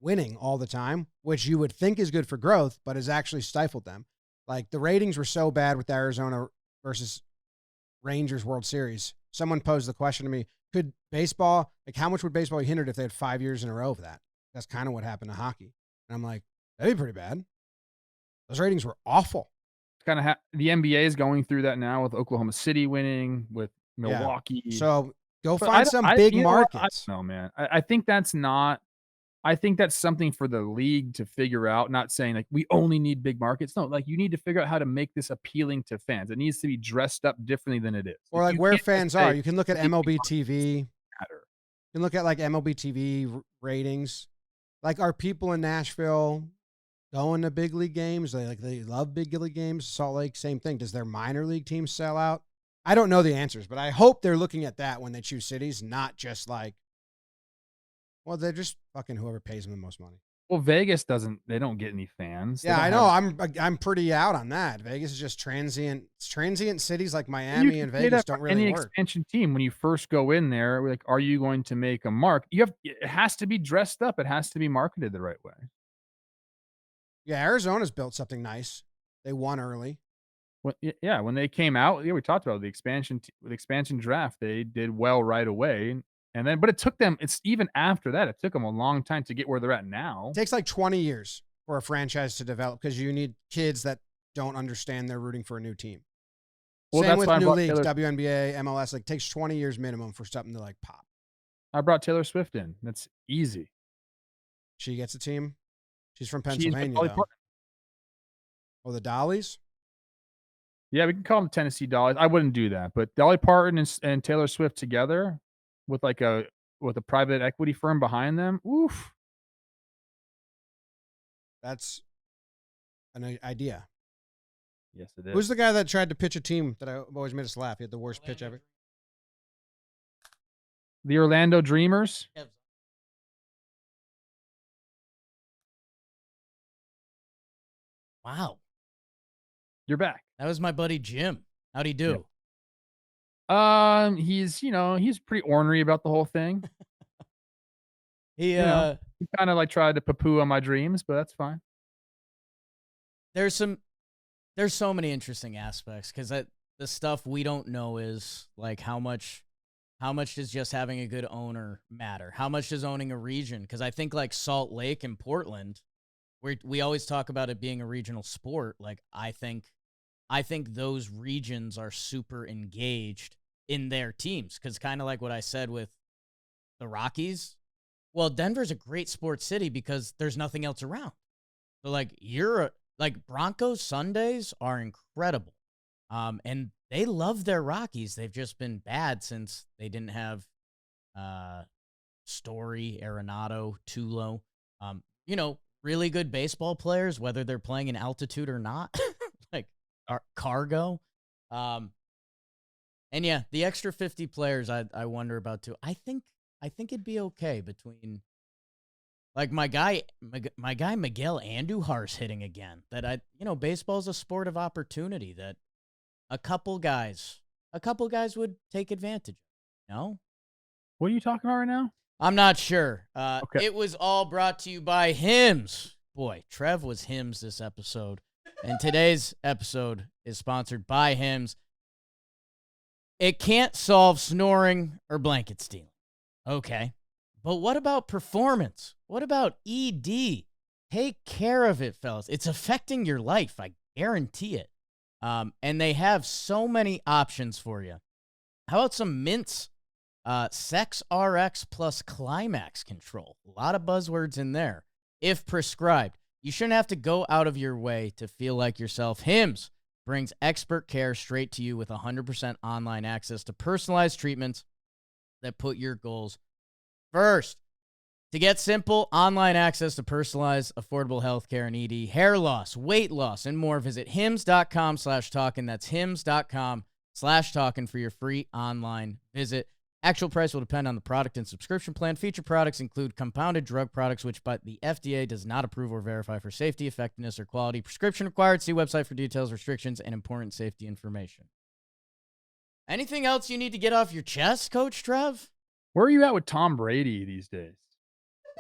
winning all the time, which you would think is good for growth, but has actually stifled them. Like the ratings were so bad with the Arizona versus Rangers World Series. Someone posed the question to me, could baseball, like how much would baseball be hindered if they had 5 years in a row of that? That's kind of what happened to hockey. And I'm like, that'd be pretty bad. Those ratings were awful. It's kind of the NBA is going through that now with Oklahoma City winning, with Milwaukee. Yeah. So go find some big markets. No, man. I think that's not. I think that's something for the league to figure out, not saying like we only need big markets. No, like you need to figure out how to make this appealing to fans. It needs to be dressed up differently than it is. Or like where fans are. You can look at MLB TV. You can look at like MLB TV ratings. Like are people in Nashville going to big league games? They love big league games. Salt Lake, same thing. Does their minor league team sell out? I don't know the answers, but I hope they're looking at that when they choose cities, not just like, well, they're just fucking whoever pays them the most money. Well, Vegas doesn't. They don't get any fans. Yeah, I know. I'm pretty out on that. Vegas is just transient. Transient cities like Miami and Vegas don't really any work. Expansion team, when you first go in there, like, are you going to make a mark? It has to be dressed up. It has to be marketed the right way. Yeah, Arizona's built something nice. They won early. When they came out, we talked about the expansion draft. They did well right away. And then, but it took them, it's even after that, it took them a long time to get where they're at now. It takes like 20 years for a franchise to develop because you need kids that don't understand they're rooting for a new team. Well, same with new leagues, WNBA, MLS, like takes 20 years minimum for something to like pop. I brought Taylor Swift in. That's easy. She gets a team. She's from Pennsylvania. Oh, the Dollies? Yeah, we can call them Tennessee Dollies. I wouldn't do that, but Dolly Parton and Taylor Swift together, with a private equity firm behind them. Oof. That's an idea. Yes, it is. Who's the guy that tried to pitch a team that I always made us laugh? He had the worst pitch ever. The Orlando Dreamers. Wow. You're back. That was my buddy Jim. How'd he do? Yeah. He's pretty ornery about the whole thing. He kind of like tried to poo-poo on my dreams, but that's fine. There's so many interesting aspects because the stuff we don't know is like how much does just having a good owner matter? How much does owning a region? Because I think like Salt Lake and Portland, we always talk about it being a regional sport. Like I think those regions are super engaged in their teams because kind of like what I said with the Rockies. Well, Denver's a great sports city because there's nothing else around. So like Broncos Sundays are incredible. And they love their Rockies. They've just been bad since they didn't have Story, Arenado, Tulo. Really good baseball players, whether they're playing in altitude or not. Like Cargo. And yeah, the extra 50 players I wonder about too. I think it'd be okay between Like my guy Miguel Andujar's hitting again. Baseball's a sport of opportunity that a couple guys would take advantage of. No? What are you talking about right now? I'm not sure. Okay. It was all brought to you by Hims. Boy, Trev was Hims this episode. And today's episode is sponsored by Hims. It can't solve snoring or blanket stealing. Okay. But what about performance? What about ED? Take care of it, fellas. It's affecting your life. I guarantee it. And they have so many options for you. How about some mints? Sex RX plus Climax Control. A lot of buzzwords in there. If prescribed, you shouldn't have to go out of your way to feel like yourself. Hims brings expert care straight to you with 100% online access to personalized treatments that put your goals first. To get simple online access to personalized, affordable healthcare and ED, hair loss, weight loss, and more, visit hims.com/talkin. That's hims.com/talkin for your free online visit. Actual price will depend on the product and subscription plan. Featured products include compounded drug products, which the FDA does not approve or verify for safety, effectiveness, or quality. Prescription required. See website for details, restrictions, and important safety information. Anything else you need to get off your chest, Coach Trev? Where are you at with Tom Brady these days?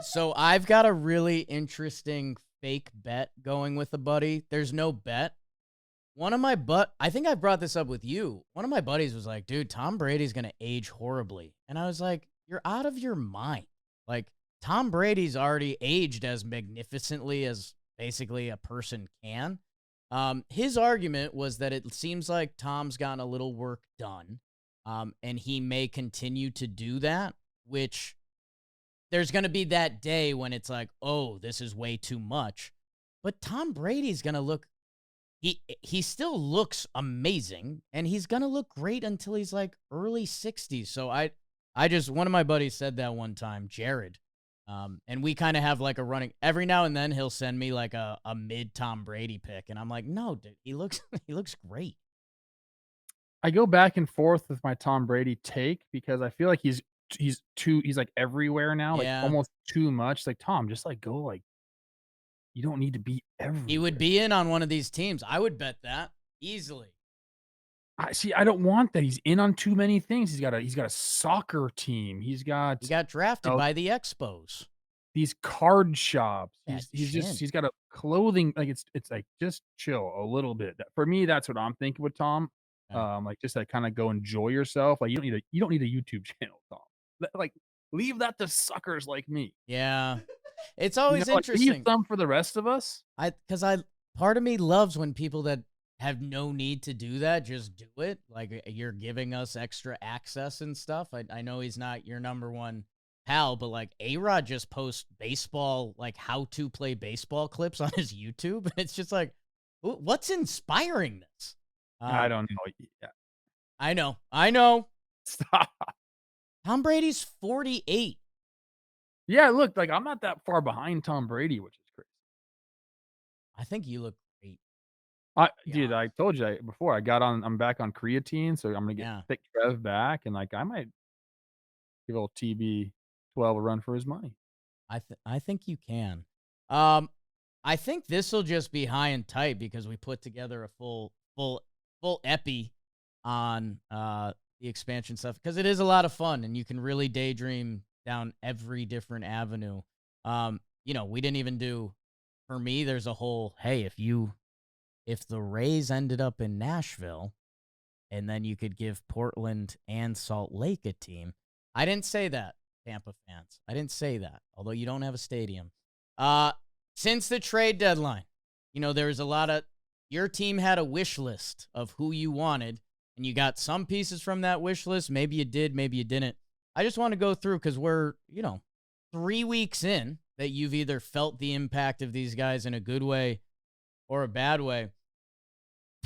So I've got a really interesting fake bet going with a buddy. There's no bet. I think I brought this up with you. One of my buddies was like, dude, Tom Brady's going to age horribly. And I was like, you're out of your mind. Like, Tom Brady's already aged as magnificently as basically a person can. His argument was that it seems like Tom's gotten a little work done, and he may continue to do that, which there's going to be that day when it's like, oh, this is way too much. But Tom Brady's going to look He still looks amazing, and he's going to look great until he's like early 60s. So one of my buddies said that one time, Jared, and we kind of have like a running, every now and then he'll send me like a mid Tom Brady pick, and I'm like, no, dude, he looks great. I go back and forth with my Tom Brady take because I feel like he's like everywhere now, like Yeah. almost too much. Like, Tom, just like go, like, you don't need to be everywhere. He would be in on one of these teams. I would bet that easily. I don't want that. He's in on too many things. He's got a soccer team. He got drafted by the Expos. These card shops. That He's got a clothing, like it's like, just chill a little bit. For me, that's what I'm thinking with Tom. Okay. Like, just like kind of go enjoy yourself. Like, you don't need a YouTube channel, Tom. Like, leave that to suckers like me. Yeah. It's always Like, interesting. leave some for the rest of us. Part of me loves when people that have no need to do that just do it. Like, you're giving us extra access and stuff. I know he's not your number one pal, but like A-Rod just posts baseball, like how to play baseball clips on his YouTube. And it's just like, what's inspiring this? I don't know. Yeah. I know. Stop. Tom Brady's 48. Yeah, look, like, I'm not that far behind Tom Brady, which is crazy. I think you look great. Dude, I told you before, I'm back on creatine, so I'm gonna get Thick Trev back, and like, I might give old TB12 a run for his money. I think you can. I think this will just be high and tight because we put together a full epi on the expansion stuff, because it is a lot of fun and you can really daydream down every different avenue. We didn't even do, for me, there's a whole, hey, if the Rays ended up in Nashville and then you could give Portland and Salt Lake a team. I didn't say that, Tampa fans. I didn't say that, although you don't have a stadium. Since the trade deadline, there was a lot of, your team had a wish list of who you wanted, and you got some pieces from that wish list. Maybe you did, maybe you didn't. I just want to go through because we're, 3 weeks in that you've either felt the impact of these guys in a good way or a bad way.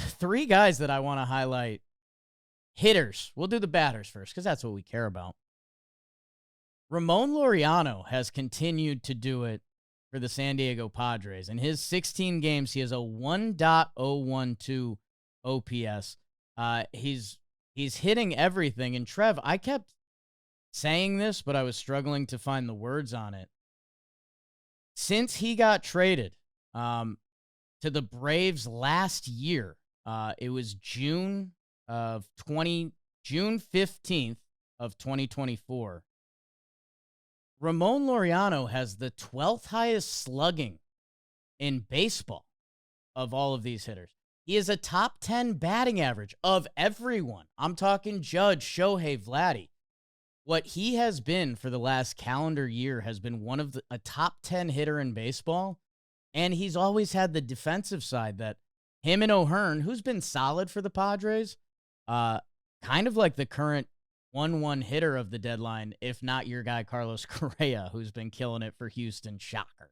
3 guys that I want to highlight. Hitters. We'll do the batters first because that's what we care about. Ramon Laureano has continued to do it for the San Diego Padres. In his 16 games, he has a 1.012 OPS. He's hitting everything. And Trev, I kept saying this, but I was struggling to find the words on it. since he got traded to the Braves last year, it was June 15th of 2024. Ramon Laureano has the 12th highest slugging in baseball of all of these hitters. He is a top 10 batting average of everyone. I'm talking Judge, Shohei, Vladdy. What he has been for the last calendar year has been a top 10 hitter in baseball. And he's always had the defensive side that him and O'Hearn, who's been solid for the Padres, kind of like the current 1-1 hitter of the deadline, if not your guy Carlos Correa, who's been killing it for Houston. Shocker.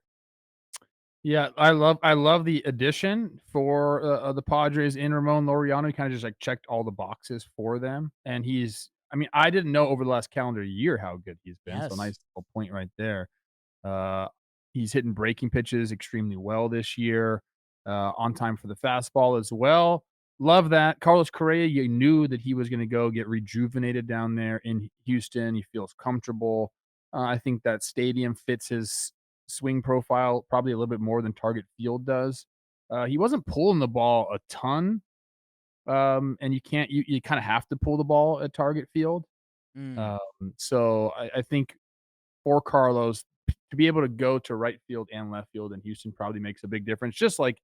Yeah, I love the addition for the Padres in Ramon Laureano. He kind of just like checked all the boxes for them, and I mean, I didn't know over the last calendar year how good he's been. So Yes. nice little point right there. Uh, he's hitting breaking pitches extremely well this year. On time for the fastball as well. Love that. Carlos Correa, you knew that he was going to go get rejuvenated down there in Houston. He feels comfortable. I think that stadium fits his swing profile probably a little bit more than Target Field does. He wasn't pulling the ball a ton, and you kind of have to pull the ball at Target Field. Mm, Um, so I think for Carlos to be able to go to right field and left field in Houston probably makes a big difference. Just like,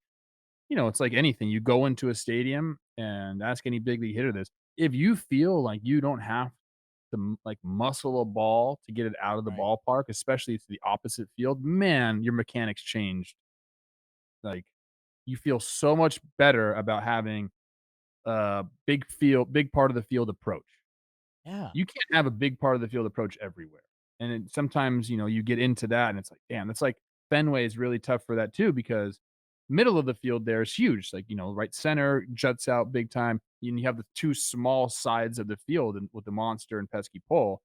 it's like anything. You go into a stadium and ask any big league hitter this. If you feel like you don't have to like muscle a ball to get it out of the right. ballpark, especially to the opposite field, man, your mechanics changed. Like you feel so much better about having a big part of the field approach. Yeah. You can't have a big part of the field approach everywhere. And sometimes, you get into that and it's like, damn, it's like Fenway is really tough for that too because middle of the field there is huge. Like, right center juts out big time. And you have the two small sides of the field and with the monster and pesky pole.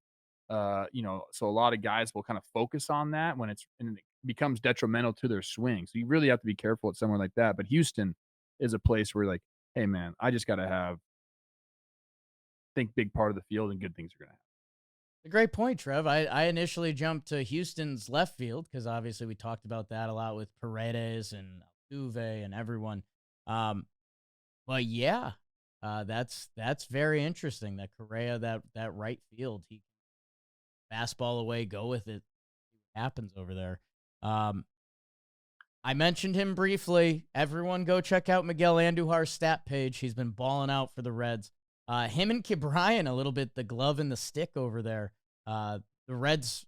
So a lot of guys will kind of focus on that and it becomes detrimental to their swing. So you really have to be careful at somewhere like that. But Houston is a place where like, hey man, I just gotta think big part of the field and good things are gonna happen. A great point, Trev. I initially jumped to Houston's left field because obviously we talked about that a lot with Paredes and Altuve and everyone. Um, but yeah, that's very interesting. That Correa, that right field, he fastball away, go with it. See what happens over there. Um, I mentioned him briefly. Everyone go check out Miguel Andujar's stat page. He's been balling out for the Reds. Him and Ke'Bryan, a little bit the glove and the stick over there. Uh, the Reds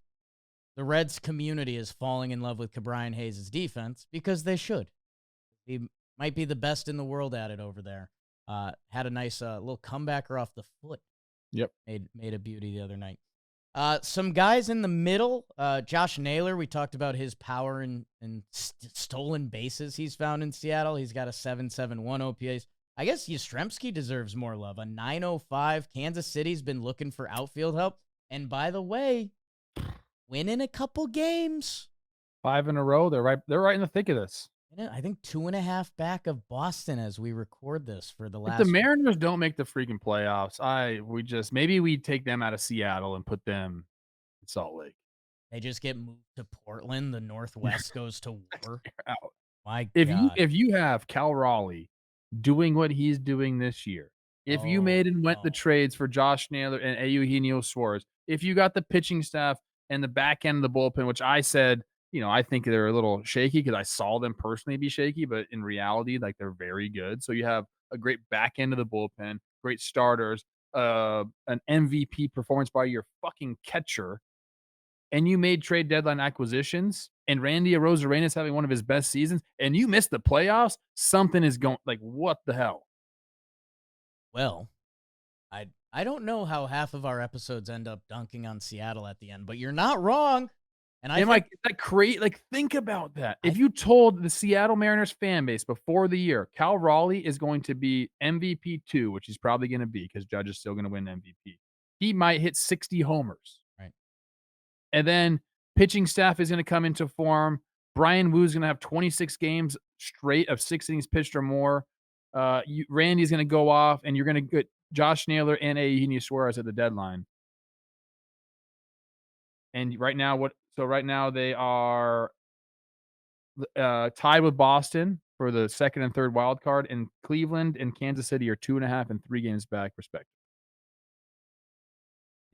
the Reds community is falling in love with Ke'Bryan Hayes' defense because they should. He might be the best in the world at it over there. Had a nice little comebacker off the foot. Yep. Made a beauty the other night. Some guys in the middle. Josh Naylor, we talked about his power and stolen bases he's found in Seattle. He's got a 7.71 OPS. I guess Yastrzemski deserves more love. A 9.05. Kansas City's been looking for outfield help. And by the way, winning a couple games. 5 in a row. They're right in the thick of this. I think 2.5 back of Boston as we record this for the If the last. Mariners don't make the freaking playoffs, maybe we take them out of Seattle and put them in Salt Lake. They just get moved to Portland. The Northwest goes to war. They're out. My If you God. if you have Cal Raleigh doing what he's doing this year, if you Oh, made and went the no. trades for Josh Naylor and Eugenio Suarez, if you got the pitching staff and the back end of the bullpen, which I said, I think they're a little shaky because I saw them personally be shaky, but in reality, like they're very good. So you have a great back end of the bullpen, great starters, an MVP performance by your fucking catcher, and you made trade deadline acquisitions, and Randy Arozarena is having one of his best seasons, and you missed the playoffs, something is going like, what the hell? Well, I don't know how half of our episodes end up dunking on Seattle at the end, but you're not wrong. And I And think like, is that crazy? Like, think about that. I If you told the Seattle Mariners fan base before the year, Cal Raleigh is going to be MVP 2, which he's probably going to be because Judge is still going to win MVP. He might hit 60 homers. right. And then pitching staff is going to come into form. Brian Woo's going to have 26 games straight of 6 innings pitched or more. Randy's going to go off, and you're going to get Josh Naylor and Eugenio Suarez at the deadline. And right now, right now they are tied with Boston for the second and third wild card, and Cleveland and Kansas City are 2.5 and 3 games back, respectively.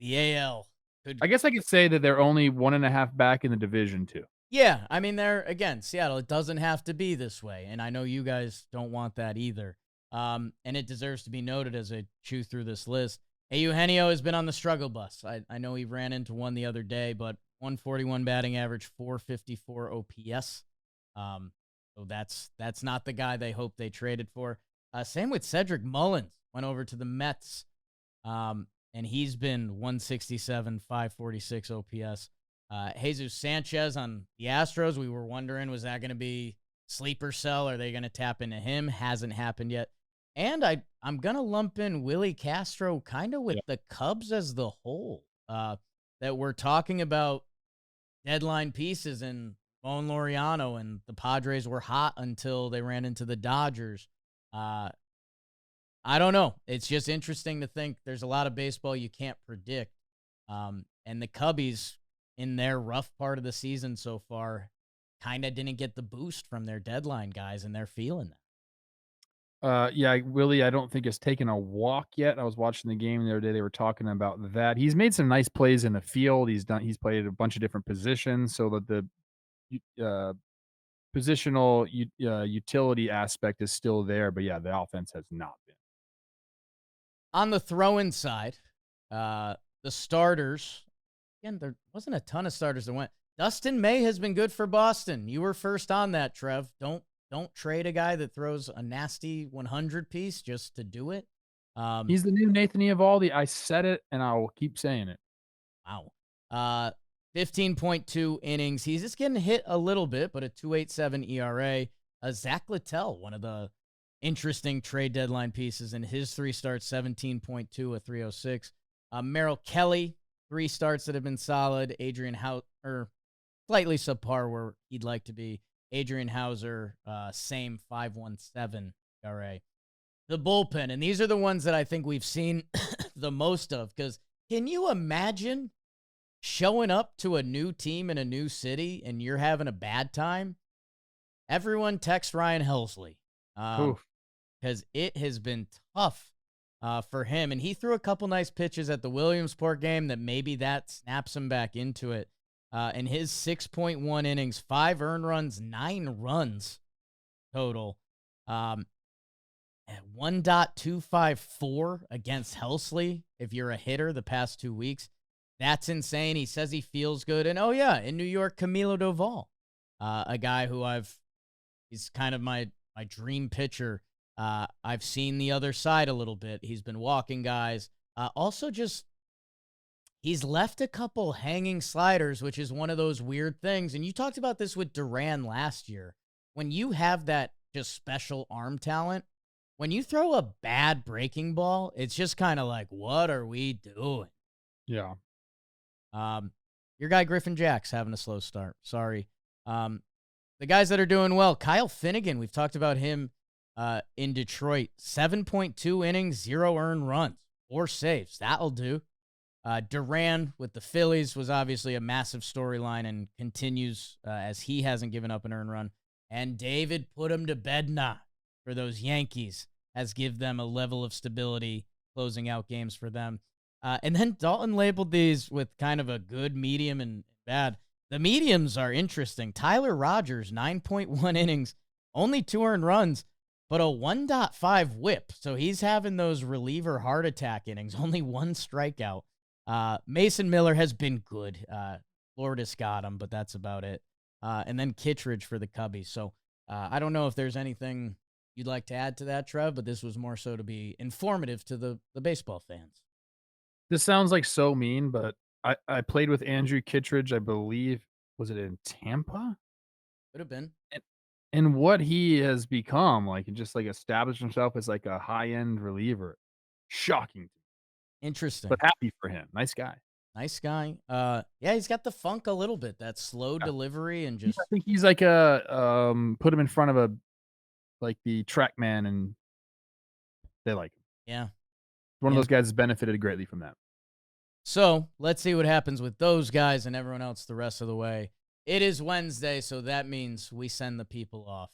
The AL could. I guess I could say that they're only 1.5 back in the division too. Yeah, I mean, they're again Seattle. It doesn't have to be this way, and I know you guys don't want that either. And it deserves to be noted as I chew through this list. Hey, Eugenio has been on the struggle bus. I know he ran into one the other day, but 141 batting average, 454 OPS. So that's not the guy they hope they traded for. Same with Cedric Mullins. Went over to the Mets, and he's been 167, 546 OPS. Jesus Sanchez on the Astros, we were wondering, was that going to be sleeper sell? Are they going to tap into him? Hasn't happened yet. And I'm going to lump in Willie Castro kind of with the Cubs as the whole. That we're talking about deadline pieces and Ramon Laureano, and the Padres were hot until they ran into the Dodgers. I don't know. It's just interesting to think there's a lot of baseball you can't predict. And the Cubbies, in their rough part of the season so far, kind of didn't get the boost from their deadline guys, and they're feeling that. Yeah, Willie, I don't think has taken a walk yet. I was watching the game the other day. They were talking about that. He's made some nice plays in the field. He's played a bunch of different positions, so that the positional utility aspect is still there. But yeah, the offense has not been. On the throw-in side, the starters, again, there wasn't a ton of starters that went. Dustin May has been good for Boston. You were first on that, Trev. Don't trade a guy that throws a nasty 100 piece just to do it. He's the new Nathan Eovaldi. I said it, and I will keep saying it. Wow. 15.2 innings. He's just getting hit a little bit, but a 2.87 ERA. Zach Littell, one of the interesting trade deadline pieces in his 3 starts, 17.2, a 3.06. Merrill Kelly, 3 starts that have been solid. Adrian Hauser, slightly subpar where he'd like to be. Adrian Hauser, same 5.17 ERA. The bullpen, and these are the ones that I think we've seen the most of, because can you imagine showing up to a new team in a new city and you're having a bad time? Everyone text Ryan Helsley, because it has been tough for him. And he threw a couple nice pitches at the Williamsport game that maybe that snaps him back into it. In his 6.1 innings, 5 earned runs, 9 runs total. At 1.254 against Helsley, if you're a hitter the past 2 weeks. That's insane. He says he feels good. And, oh, yeah, in New York, Camilo Doval, a guy who he's kind of my dream pitcher. I've seen the other side a little bit. He's been walking guys. Also just he's left a couple hanging sliders, which is one of those weird things. And you talked about this with Duran last year. When you have that just special arm talent, when you throw a bad breaking ball, it's just kind of like, what are we doing? Yeah. Your guy Griffin Jack's having a slow start. Sorry. The guys that are doing well, Kyle Finnegan, we've talked about him in Detroit. 7.2 innings, 0 earned runs, 4 saves. That'll do. Duran with the Phillies was obviously a massive storyline and continues as he hasn't given up an earned run. And David put him to bed for those Yankees, has give them a level of stability closing out games for them. And then Dalton labeled these with kind of a good, medium, and bad. The mediums are interesting. Tyler Rogers, 9.1 innings, only 2 earned runs, but a 1.5 whip. So he's having those reliever heart attack innings, only 1 strikeout. Mason Miller has been good. Lourdes got him, but that's about it. And then Kittredge for the Cubbies. So I don't know if there's anything you'd like to add to that, Trev, but this was more so to be informative to the baseball fans. This sounds like so mean, but I played with Andrew Kittredge, I believe. Was it in Tampa? Could have been. And what he has become, like, and just like established himself as like a high-end reliever. Shocking. Interesting. But happy for him. Nice guy. Nice guy. Yeah, he's got the funk a little bit, that slow delivery and just. I think he's like put him in front of the track man, and they like him. Yeah. One of those guys has benefited greatly from that. So let's see what happens with those guys and everyone else the rest of the way. It is Wednesday, so that means we send the people off.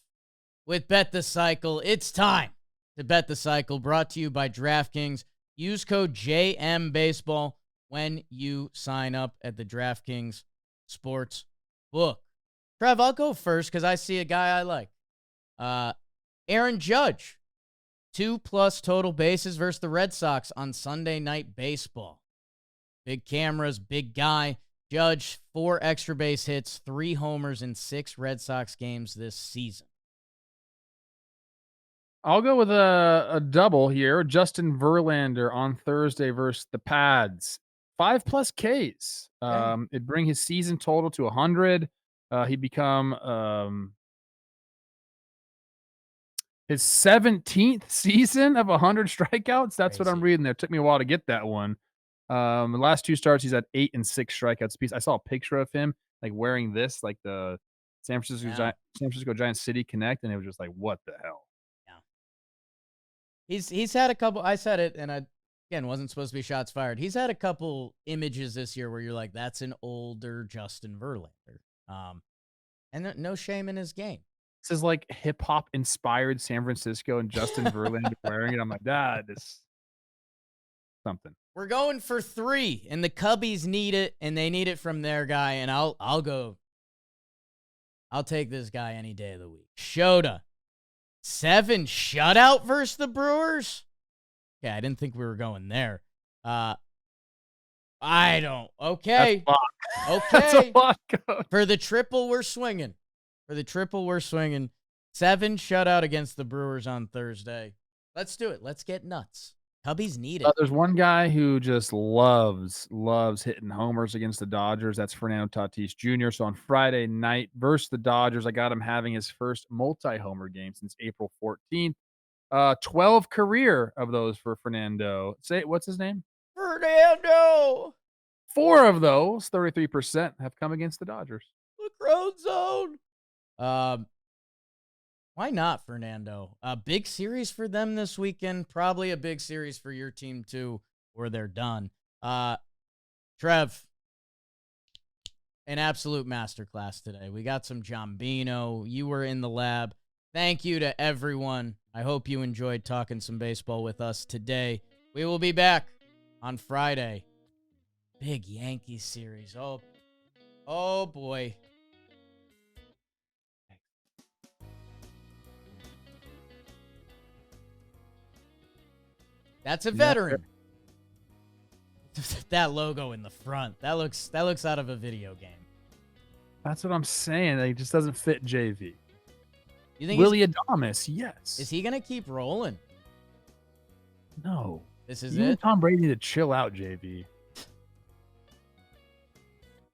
With Bet the Cycle, it's time to Bet the Cycle, brought to you by DraftKings. Use code JMBaseball when you sign up at the DraftKings Sports Book. Trev, I'll go first because I see a guy I like. Aaron Judge, 2+ total bases versus the Red Sox on Sunday Night Baseball. Big cameras, big guy. Judge, 4 extra base hits, 3 homers in 6 Red Sox games this season. I'll go with a double here. Justin Verlander on Thursday versus the Pads. 5+ Ks. It'd bring his season total to 100. He'd become his 17th season of 100 strikeouts. That's what I'm reading there. It took me a while to get that one. The last 2 starts, he's had 8 and 6 strikeouts apiece. I saw a picture of him like wearing this, like the San Francisco Giants City Connect, and it was just like, what the hell? He's had a couple. I said it, and I again wasn't supposed to be shots fired. He's had a couple images this year where you're like, that's an older Justin Verlander. And no shame in his game. This is like hip hop inspired San Francisco and Justin Verlander wearing it. I'm like, this something. We're going for 3, and the Cubbies need it, and they need it from their guy. And I'll go. I'll take this guy any day of the week. Shota. 7 shutout versus the Brewers? Yeah, I didn't think we were going there. I don't. Okay. Okay. That's a lot, Coach. For the triple, we're swinging. 7 shutout against the Brewers on Thursday. Let's do it. Let's get nuts. Cubbies need it. There's one guy who just loves hitting homers against the Dodgers. That's Fernando Tatis Jr. So on Friday night versus the Dodgers, I got him having his first multi-homer game since April 14th. 12 career of those for Fernando. What's his name? Fernando. 4 of those, 33%, have come against the Dodgers. The crowd zone. Why not, Fernando? A big series for them this weekend. Probably a big series for your team, too, or they're done. Trev, an absolute masterclass today. We got some Jambino. You were in the lab. Thank you to everyone. I hope you enjoyed talking some baseball with us today. We will be back on Friday. Big Yankees series. Oh boy. That's a veteran. That logo in the front. That looks out of a video game. That's what I'm saying. It just doesn't fit JV. You think Willie Adames, yes. Is he gonna keep rolling? No. This is You it. and Tom Brady need to chill out, JV.